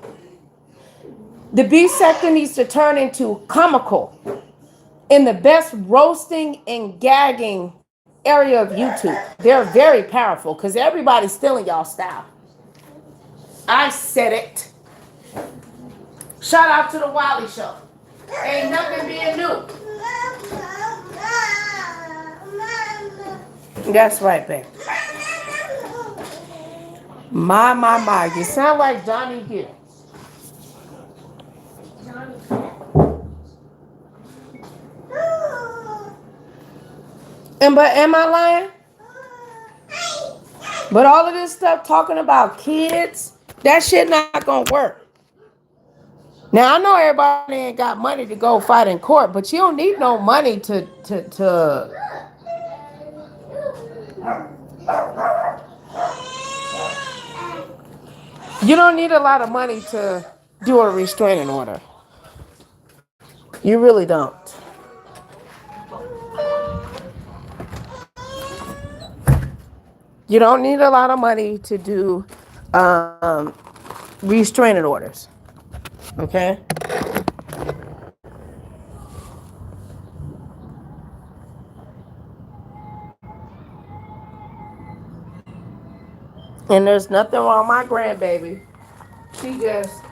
The beef sector needs to turn into comical in the best roasting and gagging area of YouTube. They're very powerful because everybody's stealing y'all style. I said it. Shout out to the Wiley Show. Ain't nothing being new. That's right, babe. My. You sound like Johnny Gill. But am I lying? But all of this stuff talking about kids, that shit not gonna work. Now I know everybody ain't got money to go fight in court, but you don't need no money to you don't need a lot of money to do a restraining order. You really don't. You don't need a lot of money to do restraining orders. Okay? And there's nothing wrong with my grandbaby. She just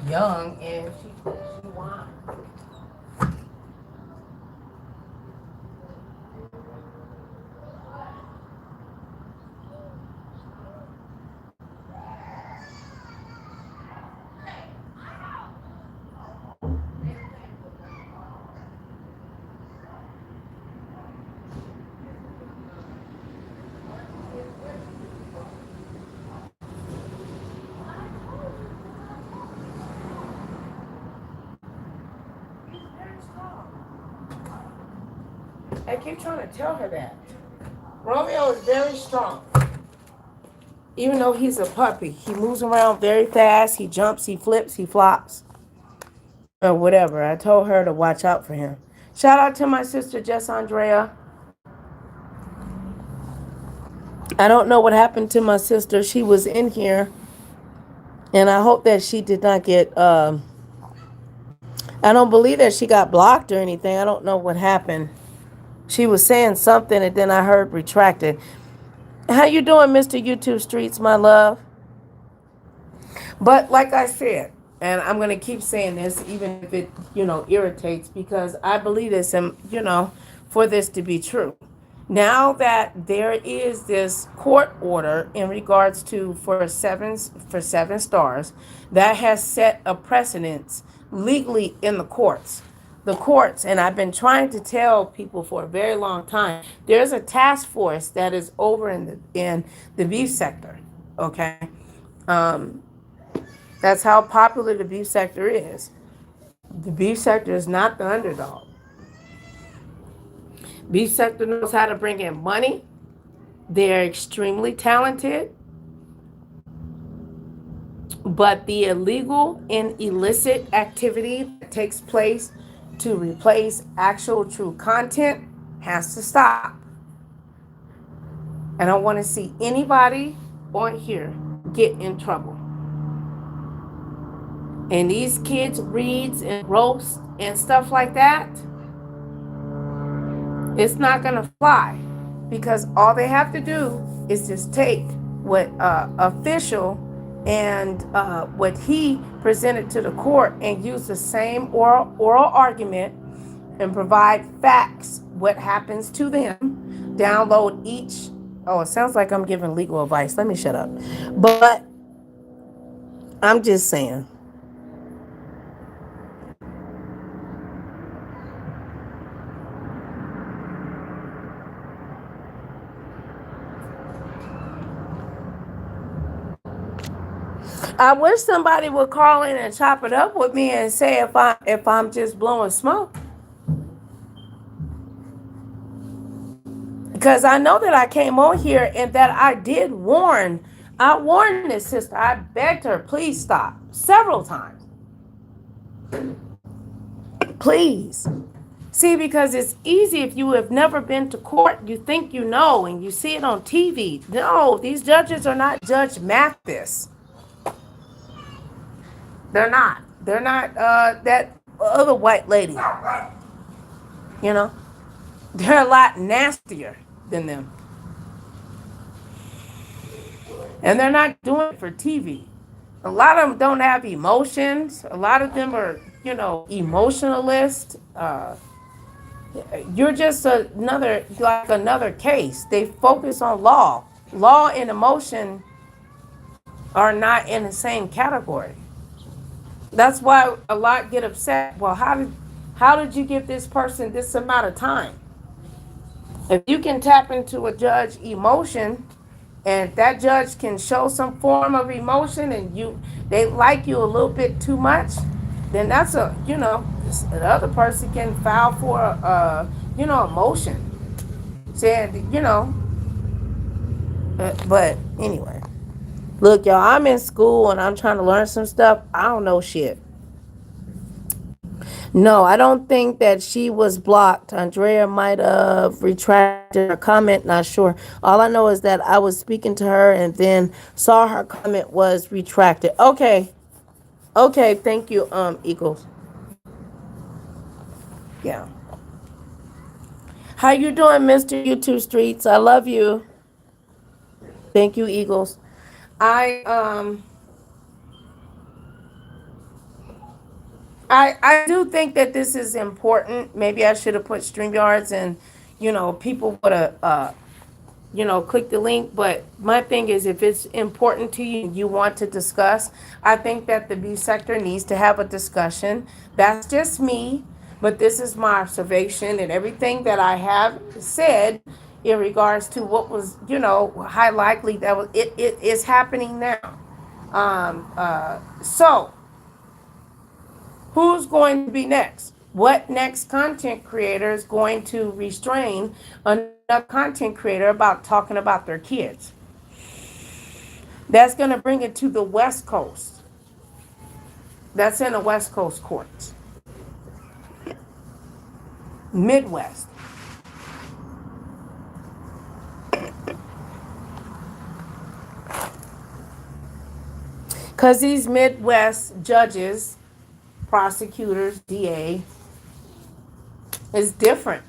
young and she whines. I keep trying to tell her that. Romeo is very strong. Even though he's a puppy, he moves around very fast. He jumps, he flips, he flops. Or whatever. I told her to watch out for him. Shout out to my sister, Jess Andrea. I don't know what happened to my sister. She was in here. And I hope that she did not get... I don't believe that she got blocked or anything. I don't know what happened. She was saying something and then I heard retracted. How you doing, Mr. YouTube Streets, my love? But like I said, and I'm going to keep saying this even if it, irritates, because I believe this and, for this to be true. Now that there is this court order in regards to for seven stars that has set a precedence legally in the courts. the courts, and I've been trying to tell people for a very long time, there's a task force that is over in the beef sector. Okay, that's how popular the beef sector is. The beef sector is not the underdog. Beef sector knows how to bring in money. They're extremely talented. But the illegal and illicit activity that takes place to replace actual true content has to stop. I don't want to see anybody on here get in trouble. And these kids reads and roast and stuff like that, it's not going to fly, because all they have to do is just take what official and what he presented to the court and use the same oral argument and provide facts, what happens to them, download each. Oh, it sounds like I'm giving legal advice. Let me shut up. But I'm just saying. I wish somebody would call in and chop it up with me and say if I'm just blowing smoke. Because I know that I came on here and that I did warn. I warned this sister. I begged her, please stop, several times. Please. See, because it's easy if you have never been to court, you think you know, and you see it on TV. No, these judges are not Judge Mathis. They're not. They're not that other white lady. You know? They're a lot nastier than them. And they're not doing it for TV. A lot of them don't have emotions. A lot of them are, emotionalist. You're just another case. They focus on law. Law and emotion are not in the same category. That's why a lot get upset. Well, how did you give this person this amount of time? If you can tap into a judge's emotion, and that judge can show some form of emotion, and they like you a little bit too much, then that's the other person can file for emotion. Saying, but anyway. Look, y'all, I'm in school and I'm trying to learn some stuff. I don't know shit. No, I don't think that she was blocked. Andrea might have retracted her comment, not sure. All I know is that I was speaking to her and then saw her comment was retracted. Okay, thank you, Eagles. Yeah. How you doing, Mr. YouTube Streets? I love you. Thank you, Eagles. I do think that this is important. Maybe I should have put StreamYards and, people would have, click the link. But my thing is, if it's important to you and you want to discuss, I think that the beef sector needs to have a discussion. That's just me. But this is my observation, and everything that I have said in regards to what was, high likely that it is happening now. So who's going to be next? What next content creator is going to restrain another content creator about talking about their kids? That's going to bring it to the West Coast. That's in the West Coast courts. Midwest. Because these Midwest judges, prosecutors, DA, is different.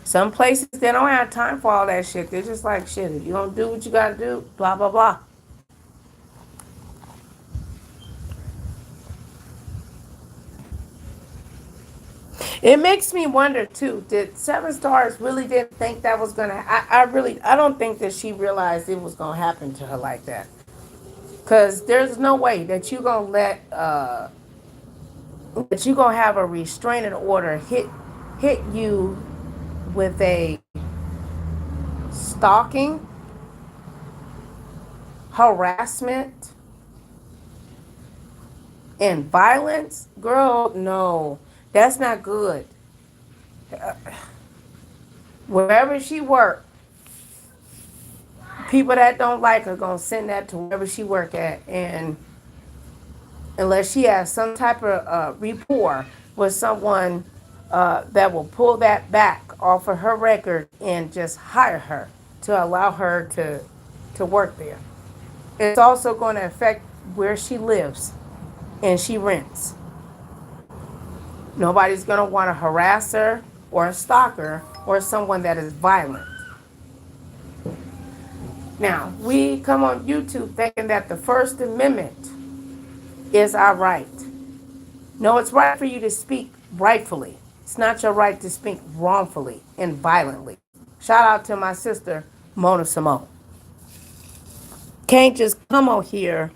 Some places, they don't have time for all that shit. They're just like, shit, if you don't do what you got to do, blah, blah, blah. It makes me wonder, too, did Seven Stars really didn't think that was going to, I don't think that she realized it was going to happen to her like that. Because there's no way that you're going to let that you're gonna have a restraining order hit you with a stalking, harassment, and violence, girl, no, that's not good. Wherever she worked, people that don't like her gonna send that to wherever she work at, and unless she has some type of rapport with someone that will pull that back off of her record and just hire her to allow her to work there. It's also going to affect where she lives and she rents. Nobody's going to want to harass her or a stalker or someone that is violent. Now, we come on YouTube thinking that the First Amendment is our right. No, it's right for you to speak rightfully. It's not your right to speak wrongfully and violently. Shout out to my sister, Mona Simone. Can't just come on here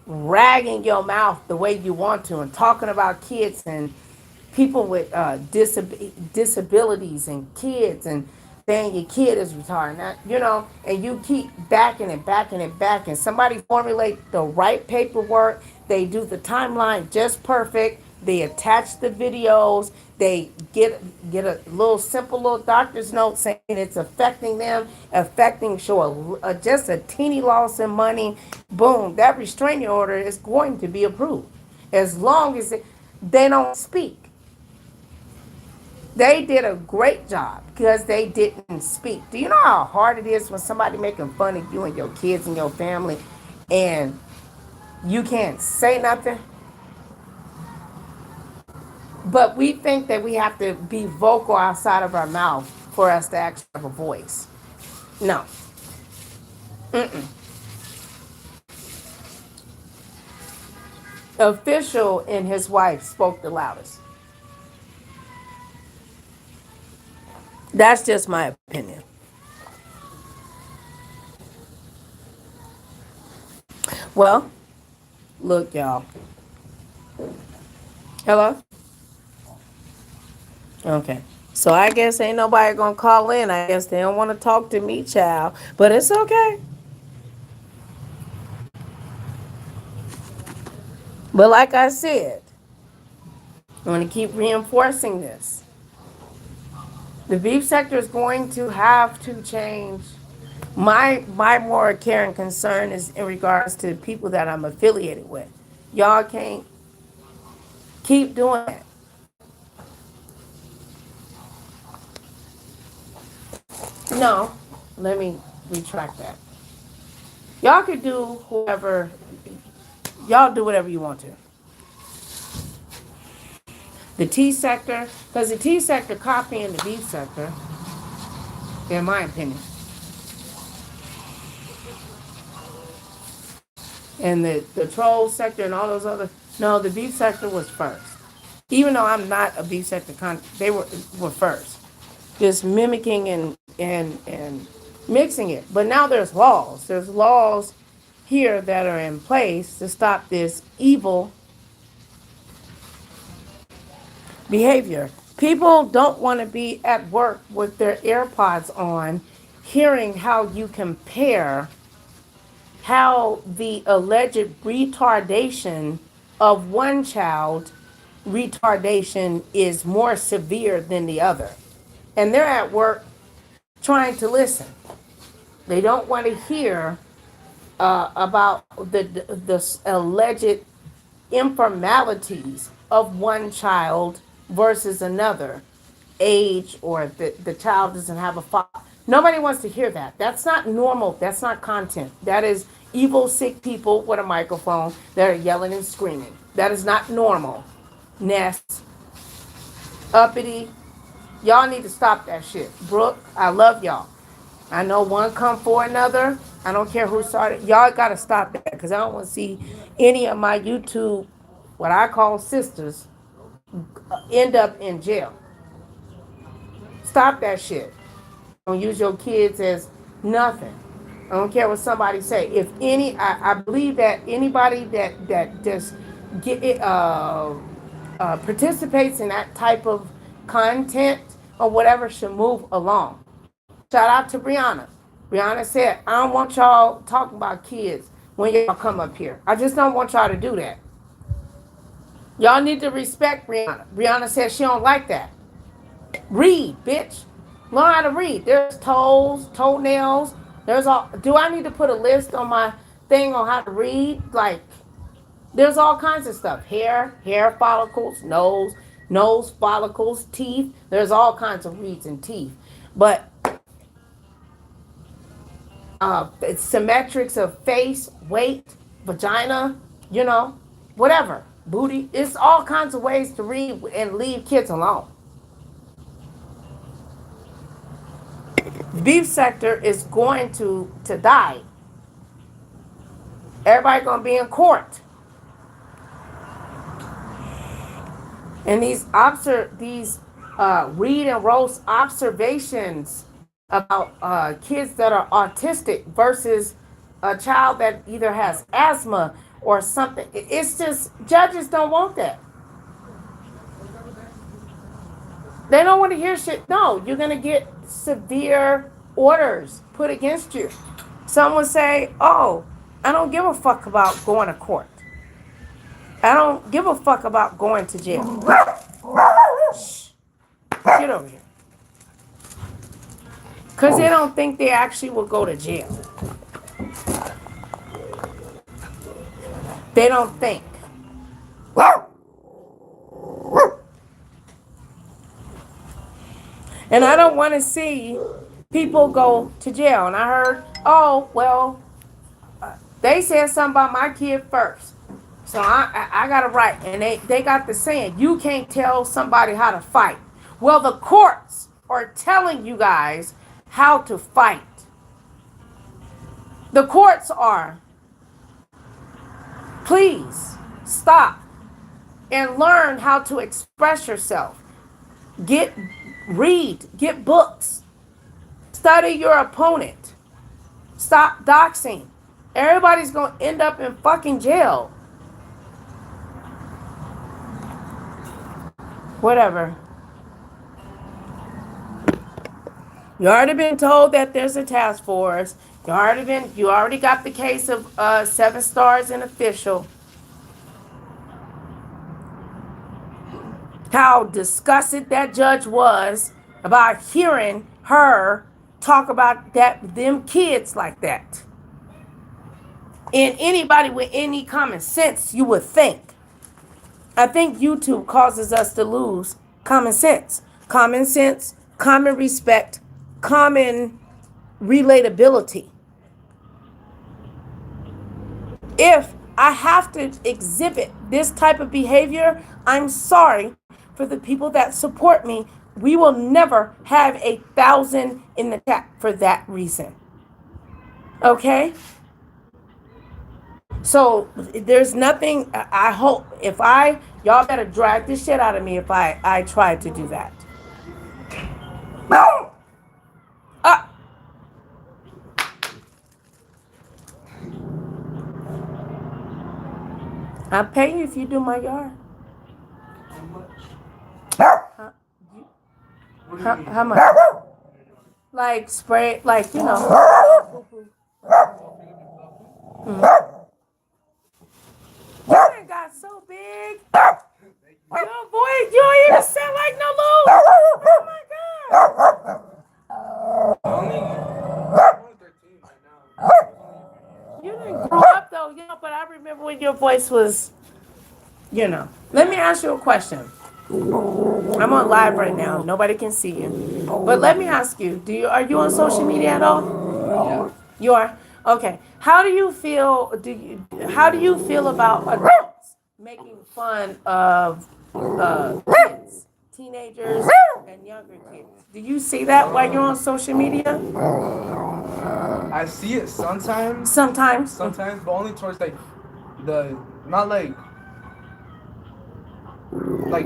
ragging your mouth the way you want to and talking about kids and people with disabilities and kids and saying your kid is retarded. Now, and you keep backing and somebody formulate the right paperwork. They do the timeline just perfect. They attach the videos. They get a little simple little doctor's note saying it's affecting them, just a teeny loss in money. Boom, that restraining order is going to be approved as long as they don't speak. They did a great job because they didn't speak. Do you know how hard it is when somebody making fun of you and your kids and your family and you can't say nothing? But we think that we have to be vocal outside of our mouth for us to actually have a voice. No. Official and his wife spoke the loudest. That's just my opinion. Well, look, y'all. Hello? Okay. So I guess ain't nobody gonna call in. I guess they don't want to talk to me, child. But it's okay. But like I said, I'm going to keep reinforcing this. The beef sector is going to have to change. My more care and concern is in regards to people that I'm affiliated with. Y'all can't keep doing it. No, let me retract that. Y'all could do y'all do whatever you want to. The T sector, because the T sector copying the beef sector, in my opinion. And the troll sector and all those other, no, the beef sector was first. Even though I'm not a beef sector they were first. Just mimicking and mixing it. But now there's laws. There's laws here that are in place to stop this evil behavior. People don't want to be at work with their AirPods on, hearing how you compare how the alleged retardation of one child retardation is more severe than the other. And they're at work trying to listen. They don't want to hear about the alleged informalities of one child versus another age, or the child doesn't have a father. Nobody wants to hear that. That's not normal. That's not content. That is evil, sick people with a microphone that are yelling and screaming. That is not normal. Nest, uppity. Y'all need to stop that shit. Brooke, I love y'all. I know one come for another. I don't care who started. Y'all got to stop that, because I don't want to see any of my YouTube, what I call sisters, end up in jail. Stop that shit. Don't use your kids as nothing. I don't care what somebody say. If I believe that anybody that just get it, participates in that type of content or whatever should move along. Shout out to Brianna. Brianna said, I don't want y'all talking about kids when y'all come up here. I just don't want y'all to do that. Y'all need to respect Brianna. Brianna said she don't like that. Read, bitch. Learn how to read. There's toenails. There's all. Do I need to put a list on my thing on how to read? Like, there's all kinds of stuff. Hair follicles, nose follicles, teeth. There's all kinds of reads in teeth. But it's symmetrics of face, weight, vagina, whatever. Booty. It's all kinds of ways to read and leave kids alone. Beef sector is going to die. Everybody gonna be in court. And these read and roast observations about kids that are autistic versus a child that either has asthma or something. It's just, judges don't want that. They don't want to hear shit. No, you're going to get severe orders put against you. Someone say, oh, I don't give a fuck about going to court. I don't give a fuck about going to jail. Shh. Get over here. Because they don't think they actually will go to jail. They don't think. And I don't want to see people go to jail. And I heard, oh, well, they said something about my kid first. So I got it right. And they got the saying, you can't tell somebody how to fight. Well, the courts are telling you guys how to fight. The courts are. Please stop and learn how to express yourself. Read, get books. Study your opponent. Stop doxing. Everybody's going to end up in fucking jail. Whatever. You already been told that there's a task force. You already got the case of 7 stars and official. How disgusted that judge was about hearing her talk about them kids like that. And anybody with any common sense, you would think. I think YouTube causes us to lose common sense. Common sense, common respect, common relatability. If I have to exhibit this type of behavior, I'm sorry for the people that support me. We will never have 1,000 in the chat for that reason. Okay? So there's nothing, I hope, y'all better drag this shit out of me if I try to do that. I'll pay you if you do my yard. How much? Like spray, like, you know. You ain't got so big. Yo, boy, you don't even sound like no little. Oh my God. You didn't grow up though, but I remember when your voice was, Let me ask you a question. I'm on live right now. Nobody can see you. But let me ask you, are you on social media at all? Yeah. You are? Okay. How do you feel about adults making fun of kids, teenagers, and younger kids? Do you see that while you're on social media? I see it sometimes. Sometimes, but only towards not like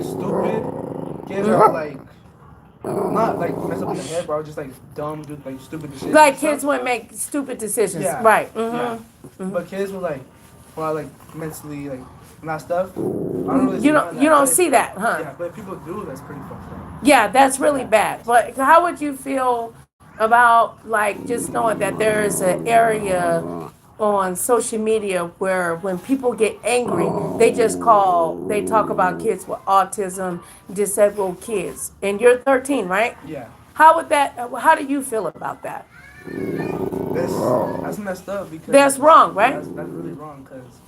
stupid kids are like not like mess up in the head, bro. Just like dumb, do like stupid decisions. Like kids would make stupid decisions, yeah. right? Mm-hmm. Yeah. Mm-hmm. But kids will like or like mentally like messed up. I don't really You don't see that, huh? Yeah, but if people do, that's pretty fucked up. Yeah, that's really bad. But how would you feel about like just knowing that there is an area on social media where when people get angry, they talk about kids with autism, disabled kids, and you're 13, right? Yeah. How do you feel about that? That's messed up because That's wrong, right? That's really wrong because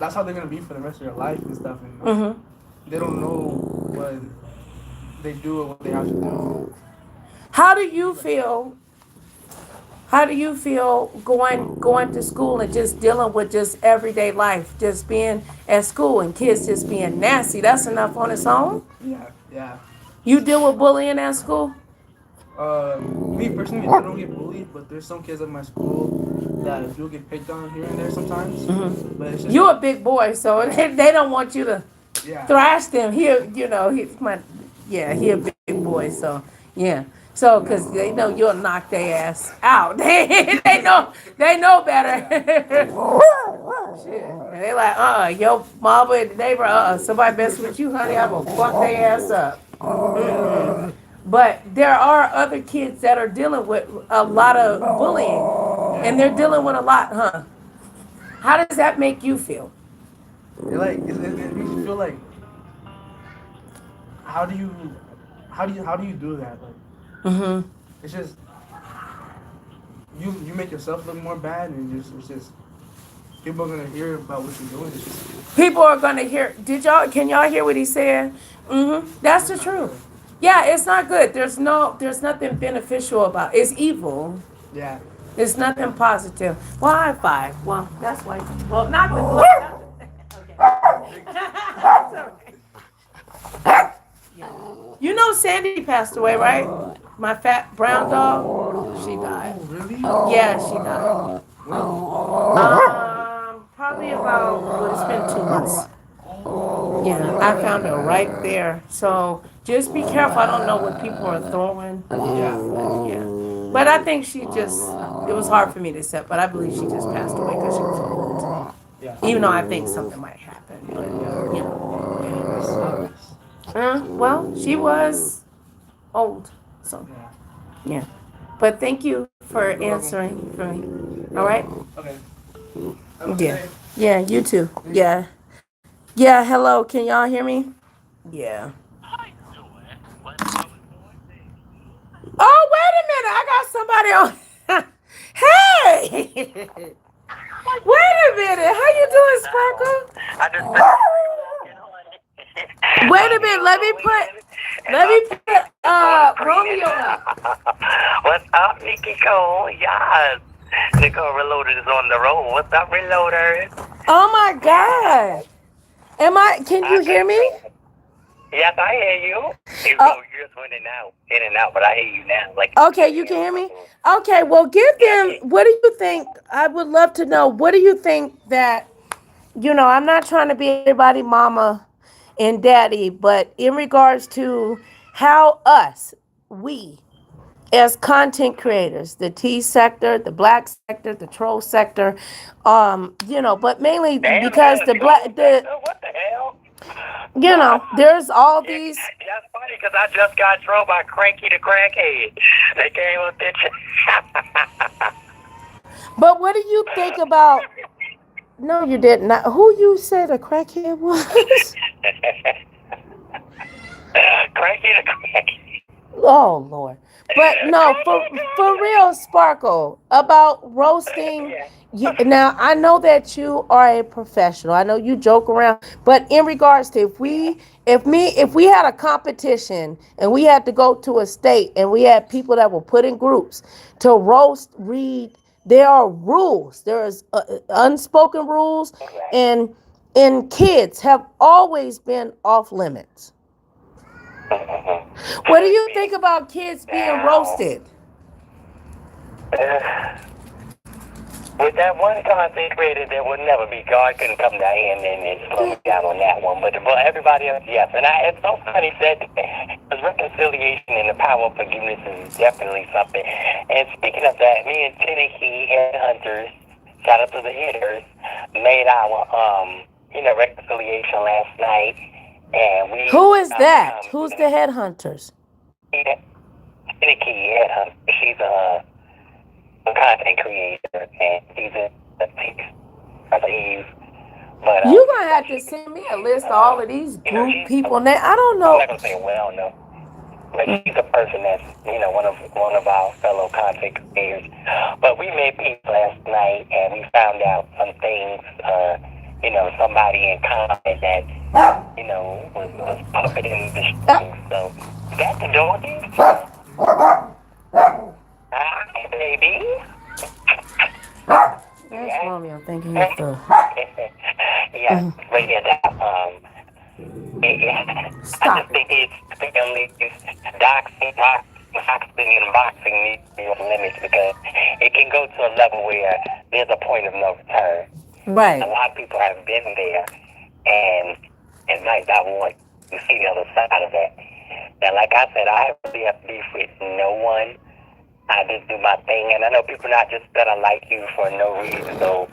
that's how they're gonna be for the rest of their life and stuff, and they don't know what they do or what they have to do. How do you feel? How do you feel going to school and just dealing with just everyday life, just being at school and kids just being nasty? That's enough on its own. Yeah. You deal with bullying at school? Me personally, I don't get bullied, but there's some kids at my school that do get picked on here and there sometimes. But it's just You're a big boy, so they don't want you to thrash them. He a big boy, so yeah. So, because they know you'll knock their ass out. they know better. Shit. And they like, your mama and the neighbor, somebody mess with you, honey, I'm gonna fuck their ass up. But there are other kids that are dealing with a lot of bullying, and they're dealing with a lot, huh? How does that make you feel? It makes you feel like, how do you do that? Like, it's just you make yourself look more bad, and it's just people are gonna hear about what you're doing. It's just, people are gonna hear. Can y'all hear what he said? That's the truth. Yeah, it's not good. There's nothing beneficial about it. It's evil. Yeah. It's nothing positive. Well, high five. Well, that's why. Well, not the. Okay. You know Sandy passed away, right? My fat brown dog. She died. Oh, really? Yeah, she died. Probably about, it's been 2 months. Yeah, I found her right there. So just be careful. I don't know what people are throwing. Yeah. But I think it was hard for me to accept, but I believe she just passed away because she was old. Yeah. Even though I think something might happen. But, well, she was old. So, yeah. But thank you for answering for me. All right? Okay. Yeah, you too. Yeah. Yeah, hello. Can y'all hear me? Yeah. Oh, wait a minute. I got somebody on. Hey! Wait a minute. How you doing, Sparkle? Wait a minute. Let me put Romeo up. What's up, Nikki Cole? Yes. Nicole Reloaded is on the road. What's up, Reloaders? Oh my God. Can you hear me? Yes, I hear you. You just went in and out, but I hear you now. Okay, you can hear me? Okay, well, give them, what do you think? I would love to know, what do you think that, I'm not trying to be everybody mama and daddy, but in regards to how we, as content creators, the T sector, the black sector, the troll sector, but mainly because what the hell? There's all these. That's funny because I just got trolled by Cranky the Crackhead. They came with bitch. But what do you think about? No, you did not. Who you said a crackhead was? Cranky the Crackhead. Oh Lord. But no, for real, Sparkle, about roasting. Now I know that you are a professional. I know you joke around, but in regards to if we had a competition and we had to go to a state and we had people that were put in groups to roast, there are rules. There's unspoken rules, and kids have always been off limits. What do you think about kids being roasted? With that one content creator, there would never be. God couldn't come down here and slow me down on that one. But everybody else, yes. And it's so funny that Because reconciliation and the power of forgiveness is definitely something. And speaking of that, me and Tennessee Headhunters, shout out to the hitters, made our reconciliation last night, and we. Who is that? Who's the Headhunters? Tennessee Headhunter. She's a content creator, and she's a Eve. But you're gonna have to send me a list of all of these group people. I don't know. I'm not gonna say well, no. But she's a person that's, one of our fellow content creators. But we made peace last night, and we found out some things. Somebody in comment that, was puppeting the strings. So that's the doggy. Hi, baby. That's Romeo thinking he's the. Yeah, but yeah, Stop. I just think it's family, boxing and boxing needs to be on limits because it can go to a level where there's a point of no return. Right. A lot of people have been there, and I want to see the other side of that. And like I said, I really have beef with no one. I just do my thing, and I know people not just gonna like you for no reason. So,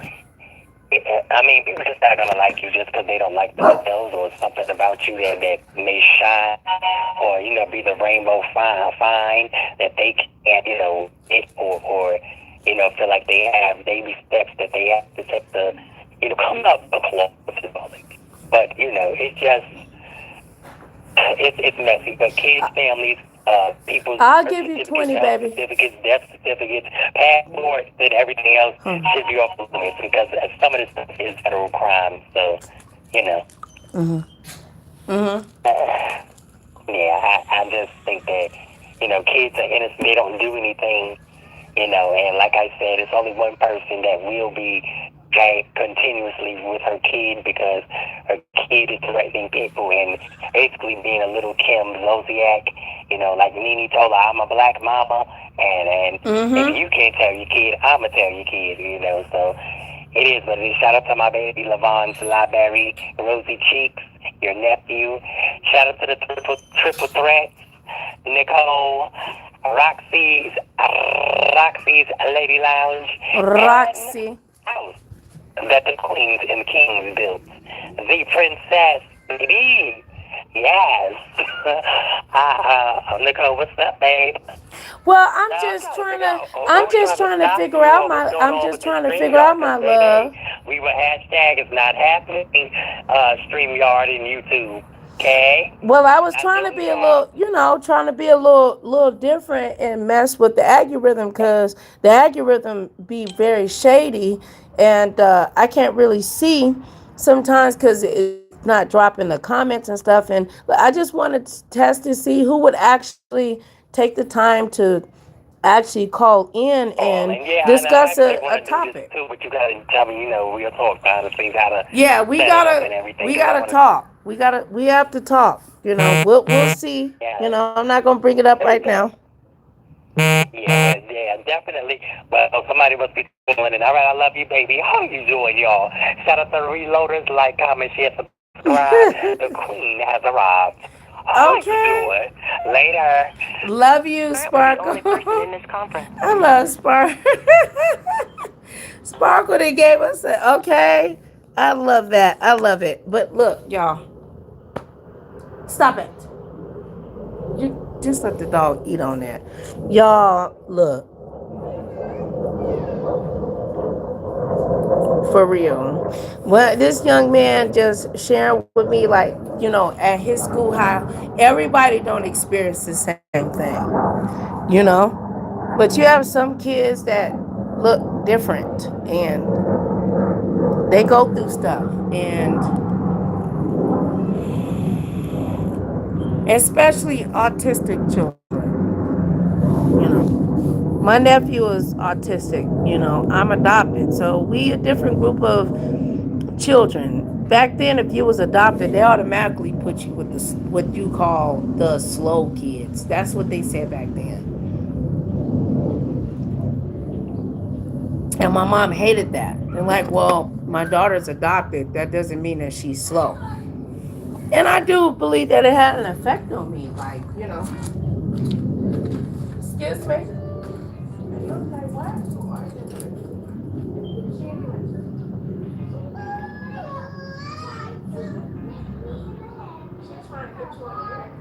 people just not gonna like you just because they don't like themselves or something about you that may shine or be the rainbow fine that they can't or feel like they have baby steps that they have to take the come up close. But it's just it's messy. But kids, families. People. I'll give you 20, baby. Certificates, death certificates, passports, and everything else should be off the limits because some of this stuff is federal crime. So, I just think that kids are innocent. They don't do anything. And like I said, it's only one person that will be gagged continuously with her kid because her kid is threatening people and basically being a little Kim Zodiac. Like Nene told her, I'm a black mama, and if you can't tell your kid, I'ma tell your kid, so it is what it is. Shout out to my baby, Lavon Library, Rosy Cheeks, your nephew. Shout out to the triple threats, Nicole, Roxy's Lady Lounge. Roxy. House that the queens and kings built. The princess, baby. Yes. Nicole, what's up, babe? Well, I'm just trying to figure out my love. We were hashtag it's not happening. StreamYard and YouTube. Okay. Well, I was trying to be a little different and mess with the algorithm because the algorithm be very shady, and I can't really see sometimes because it's not dropping the comments and stuff. And I just wanted to test to see who would actually take the time to actually call in and discuss a topic. Too, but you gotta tell me, we'll talk behind the scenes how to. Yeah, we gotta talk. We have to talk. We'll see. Yeah. I'm not gonna bring it up right now. Yeah, definitely. But somebody must be calling in. All right, I love you, baby. How you doing, y'all? Shout out to the reloaders, like, comment, share, subscribe. The queen has arrived. Okay. Later. Love you, Sparkle. The only person in this conference. I love Sparkle. Sparkle, they gave us okay. I love that. I love it. But look, y'all. Stop it. You just let the dog eat on that. Y'all, look. For real. Well, this young man just sharing with me, like, at his school, how everybody don't experience the same thing, But you have some kids that look different, and they go through stuff, and especially autistic children, My nephew is autistic, I'm adopted. So we a different group of children. Back then, if you was adopted, they automatically put you with what you call the slow kids. That's what they said back then. And my mom hated that. They're like, well, my daughter's adopted. That doesn't mean that she's slow. And I do believe that it had an effect on me. Like, you know. Excuse me. Okay, what? She's trying to get you on there.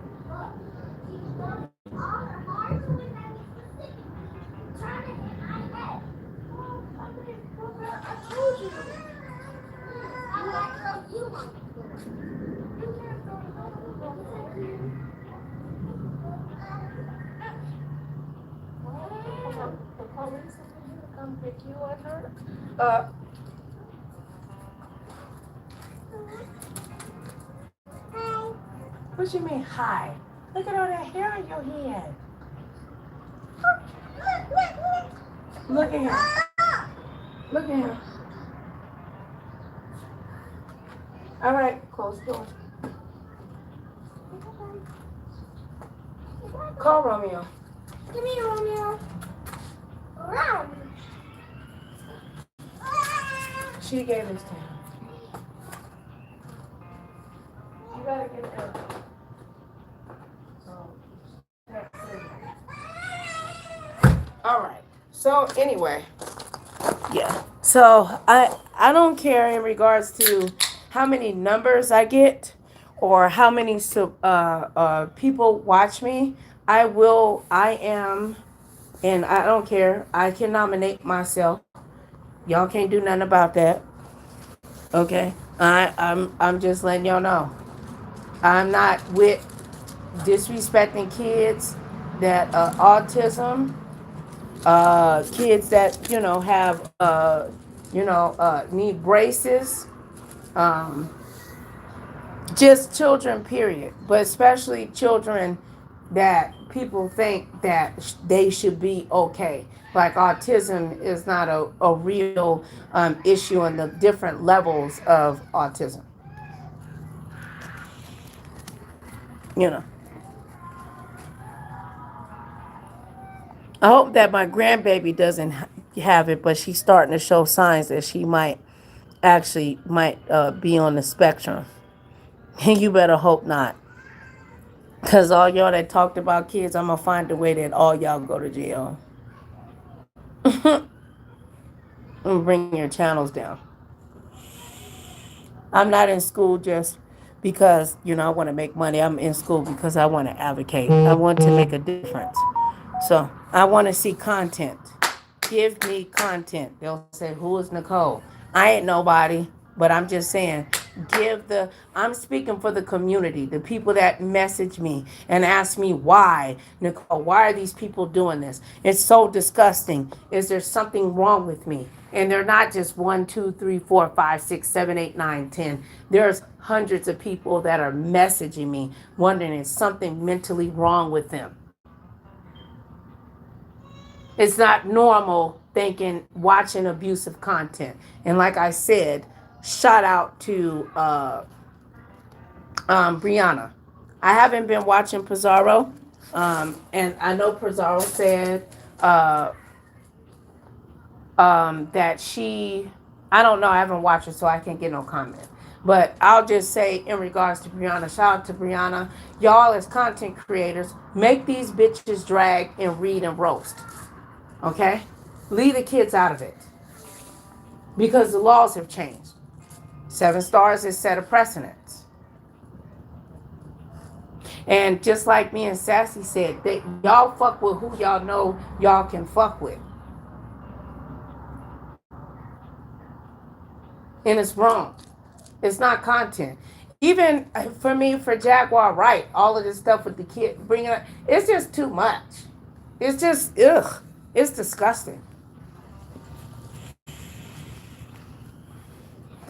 The police is going to come pick you and her. What you mean, hi? Look at all that hair on your head. Look at him. Look at him. All right, close the door. Call Romeo. Give me Romeo. Romeo. She gave this to him. You gotta get there. All right. So anyway, yeah. So I don't care in regards to how many numbers I get or how many people watch me. I am, and I don't care. I can nominate myself. Y'all can't do nothing about that. Okay? I'm just letting y'all know. I'm not with disrespecting kids that autism, kids that, you know, have need braces, just children, period. But especially children that people think that they should be okay. Like autism is not a real issue in the different levels of autism. You know. I hope that my grandbaby doesn't have it, but she's starting to show signs that she might be on the spectrum. And you better hope not. Because all y'all that talked about kids, I'm going to find a way that all y'all go to jail. And bring your channels down. I'm not in school just because, you know, I want to make money. I'm in school because I want to advocate. I want to make a difference. So I want to see content. Give me content. They'll say, who is Nicole? I ain't nobody, but I'm just saying, I'm speaking for the community, the people that message me and ask me why, Nicole, why are these people doing this? It's so disgusting. Is there something wrong with me? And they're not just 1, 2, 3, 4, 5, 6, 7, 8, 9, 10. There's hundreds of people that are messaging me wondering is something mentally wrong with them. It's not normal watching abusive content. And like I said, shout out to Brianna. I haven't been watching Pizarro. And I know Pizarro said that I don't know, I haven't watched it, so I can't get no comment. But I'll just say in regards to Brianna, shout out to Brianna. Y'all as content creators, make these bitches drag and read and roast. Okay? Leave the kids out of it. Because the laws have changed. 7 stars has set a precedent. And just like me and Sassy said, that y'all fuck with who y'all know y'all can fuck with. And it's wrong. It's not content. Even for me, for Jaguar Wright, all of this stuff with the kid, bringing up, it's just too much. It's just, ugh. It's disgusting.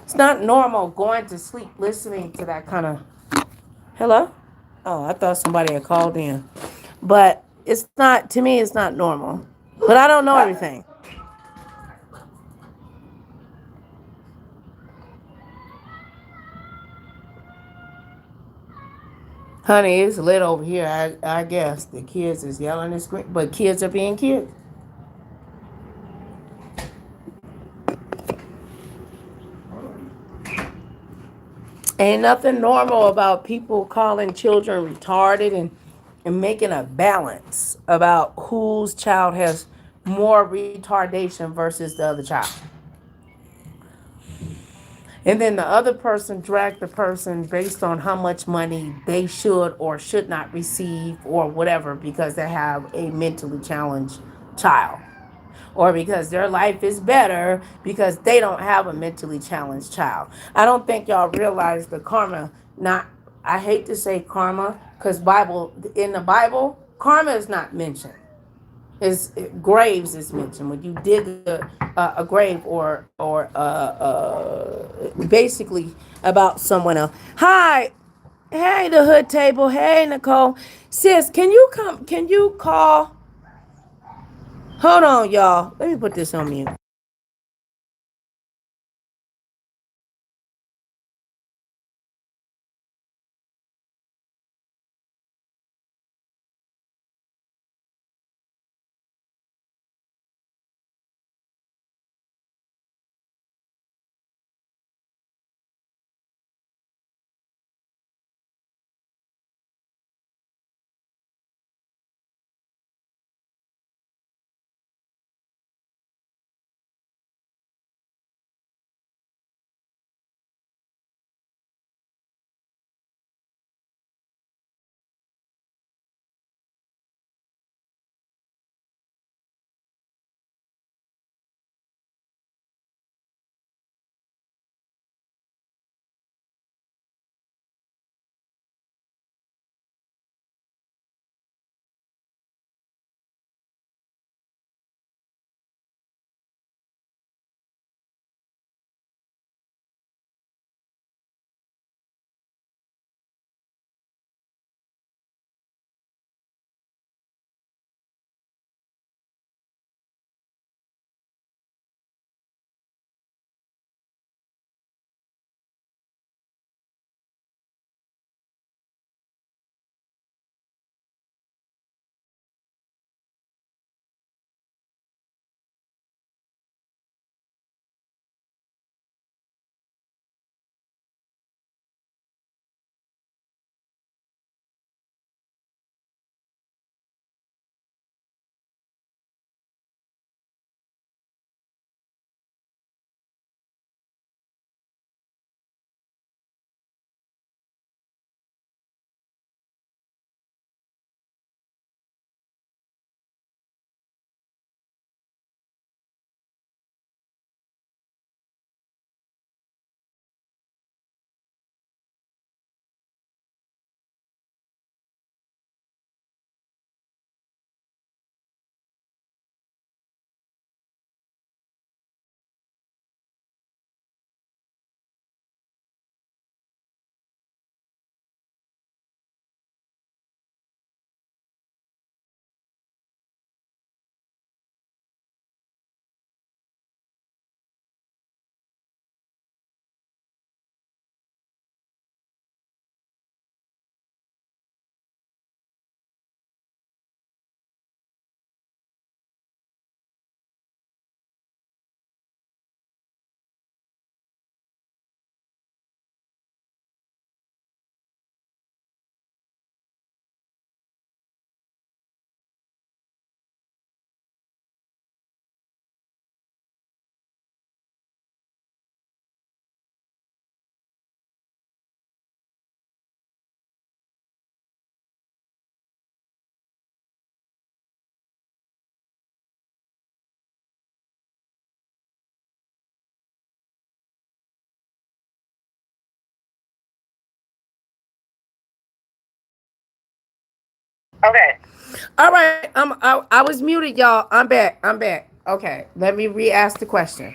It's not normal going to sleep listening to that kind of... Hello? Oh, I thought somebody had called in. But it's not, to me, it's not normal. But I don't know everything. Honey, it's lit over here. I guess the kids is yelling and screaming, but kids are being kids. Ain't nothing normal about people calling children retarded and making a balance about whose child has more retardation versus the other child. And then the other person dragged the person based on how much money they should or should not receive or whatever because they have a mentally challenged child. Or because their life is better because they don't have a mentally challenged child. I don't think y'all realize the karma. Not, I hate to say karma because in the Bible, karma is not mentioned. Graves is mentioned when you dig a grave or basically about someone else. Hi, hey, the hood table. Hey, Nicole, sis, can you come? Can you call? Hold on, y'all. Let me put this on mute. Okay. All right. I was muted, y'all. I'm back. Okay. Let me re-ask the question.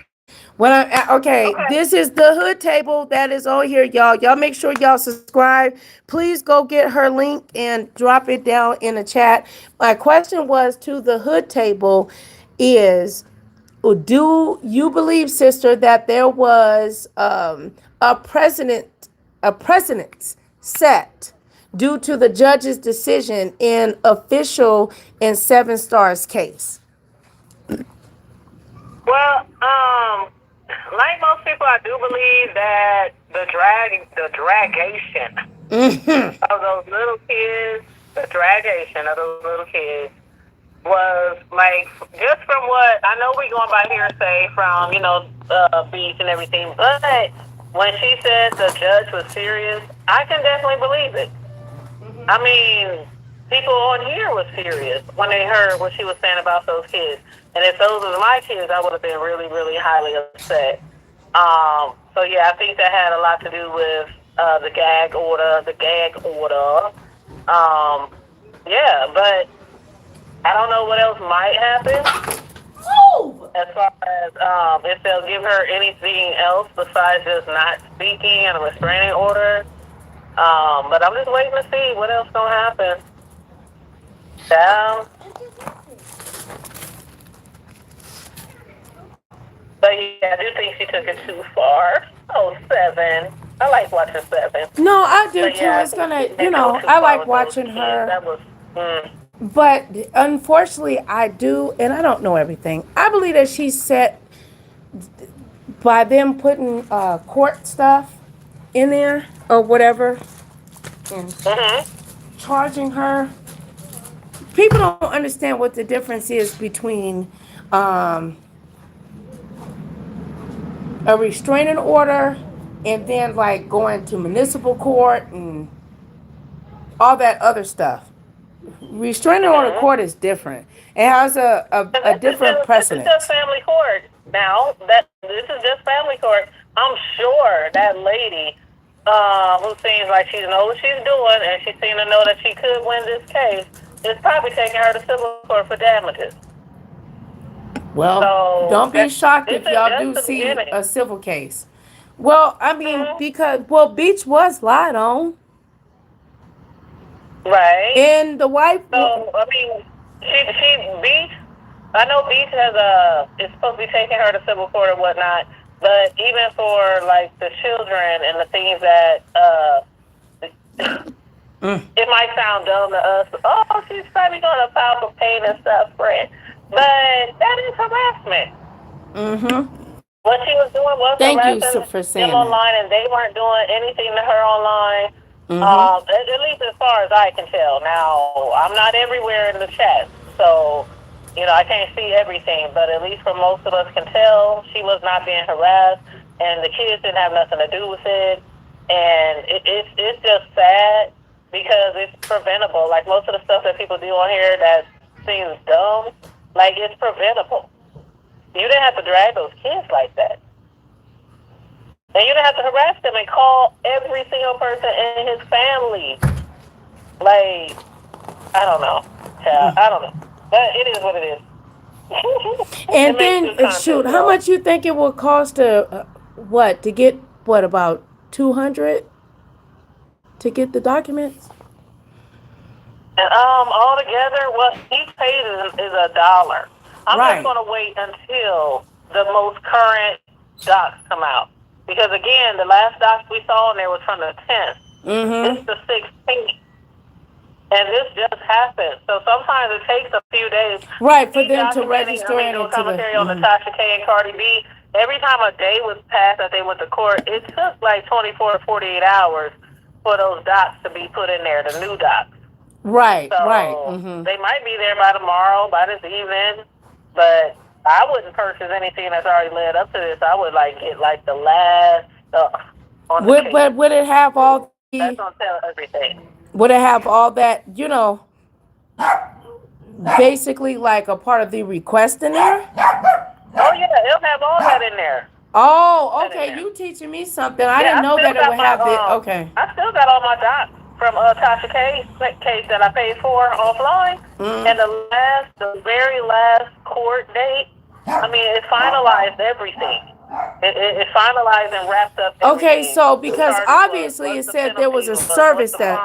Okay. This is the hood table that is on here, y'all. Y'all make sure y'all subscribe. Please go get her link and drop it down in the chat. My question was to the hood table is, do you believe, sister, that there was a precedent set due to the judge's decision in official and Seven Stars case? Well, like most people, I do believe that the the dragation of those little kids, the dragation of those little kids was like, just from what I know, we going by hearsay from, Beach and everything, but when she said the judge was serious, I can definitely believe it. I mean, people on here was serious when they heard what she was saying about those kids. And if those were my kids, I would have been really, really highly upset. So yeah, I think that had a lot to do with the gag order. Yeah, but I don't know what else might happen. As far as if they'll give her anything else besides just not speaking and a restraining order. But I'm just waiting to see what else gonna happen. But yeah, I do think she took it too far. Oh, 7. I like watching 7. No, I do too. It's gonna, I like watching her. That was. But unfortunately, I do, and I don't know everything. I believe that she's set by them putting court stuff in there or whatever and charging her. People don't understand what the difference is between a restraining order and then like going to municipal court and all that other stuff. Restraining order court is different. It has a different precedent. This is just family court now. This is just family court. I'm sure that lady who seems like she knows what she's doing and she seems to know that she could win this case is probably taking her to civil court for damages. Well, so don't be shocked if y'all do see a civil case. Well, I mean, because Beach was lied on. Right. And the wife. So I mean, Beach. I know Beach is supposed to be taking her to civil court or whatnot, but even for like the children and the things that it might sound dumb to us. Oh, she's probably going to file for pain and suffering, but that is harassment. What she was doing was harassing them online, and they weren't doing anything to her online. At least as far as I can tell. Now, I'm not everywhere in the chat, so, I can't see everything, but at least from most of us can tell, she was not being harassed, and the kids didn't have nothing to do with it, and it's just sad, because it's preventable. Like, most of the stuff that people do on here that seems dumb, like, it's preventable. You didn't have to drag those kids like that. And you didn't have to harass them and call every single person in his family. Like, I don't know. Yeah, I don't know. But it is what it is. And then, shoot, how much you think it will cost to get, about 200 to get the documents? And, altogether, what each page is $1. I'm just going to wait until the most current docs come out. Because, again, the last docs we saw in there was from the 10th. It's the 16th. And this just happened. So sometimes it takes a few days. Right, for them to register and to commentary on Natasha K and Cardi B. Every time a day was passed that they went to court, it took like 24 to 48 hours for those docs to be put in there, the new docs. Right, so they might be there by tomorrow, by this evening. But I wouldn't purchase anything that's already led up to this. I would get the last stuff on the case. But would it have all that's gonna tell everything. Would it have all that, basically like a part of the request in there? Oh yeah, it'll have all that in there. Oh, okay. You teaching me something. I didn't know that it would have it. Okay. I still got all my docs from Tasha K's case that I paid for offline. And the very last court date, it finalized everything. It finalized and wrapped up everything. Okay, so because obviously it said there was a service the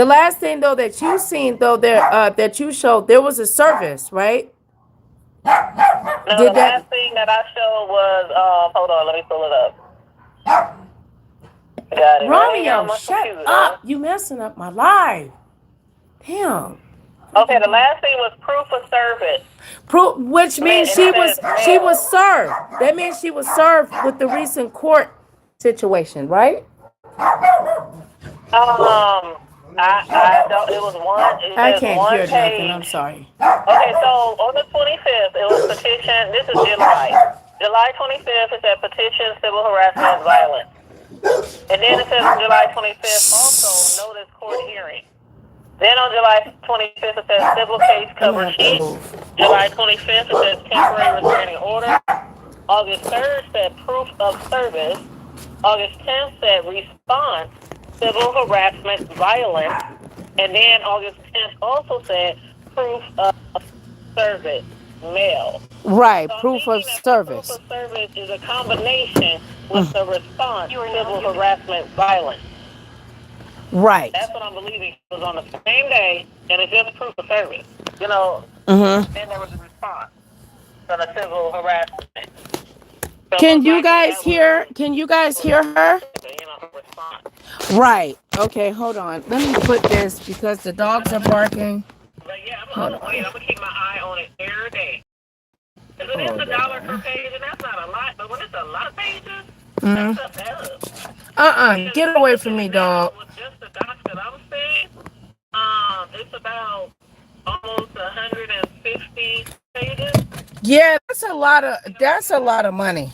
last thing though that you seen though there that you showed, there was a service, right? No, the last thing that I showed was hold on, let me pull it up. Got it. Romeo, shut up. You messing up my life. Damn. Okay, the last thing was proof of service. Proof, which means she was served. That means she was served with the recent court situation, right? I don't. It was one. I can't one hear page. nothing. I'm sorry. Okay, so on the 25th, it was petition. This is July. July 25th, it said petition civil harassment and violence. And then it says on July 25th, also notice court hearing. Then on July 25th, it says civil case cover sheet. July 25th, it says temporary restraining order. August 3rd said proof of service. August 10th said response, civil harassment, violence. And then August 10th also said proof of service, mail. Right, So proof of service. Proof of service is a combination with the response, civil harassment, violence. Right. That's what I'm believing. It was on the same day, and it's just proof of service. You know, Mm-hmm. then there was a response to the civil harassment. So Can you guys hear? Can you guys hear her? Response. Right. Okay, hold on. Let me put this because the dogs are barking. But yeah, I'm gonna keep my eye on it every day. Because it is $1 per page, and that's not a lot. But when it's a lot of pages, that's up. Get away from me, dog. With just the docs that I'm seeing, it's about almost 150 pages. Yeah, that's a lot of money.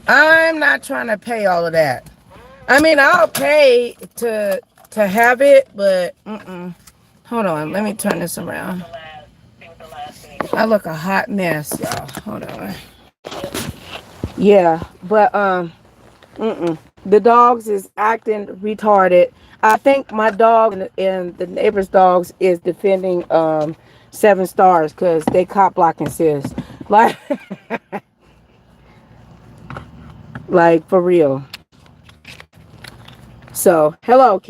I'm not trying to pay all of that. I mean, I'll pay to have it, but hold on, let me turn this around. I look a hot mess, y'all. Hold on. Yeah, but the dogs is acting retarded. I think my dog and the neighbor's dogs is defending 7 stars because they cop blocking sis. Like for real. So hello, can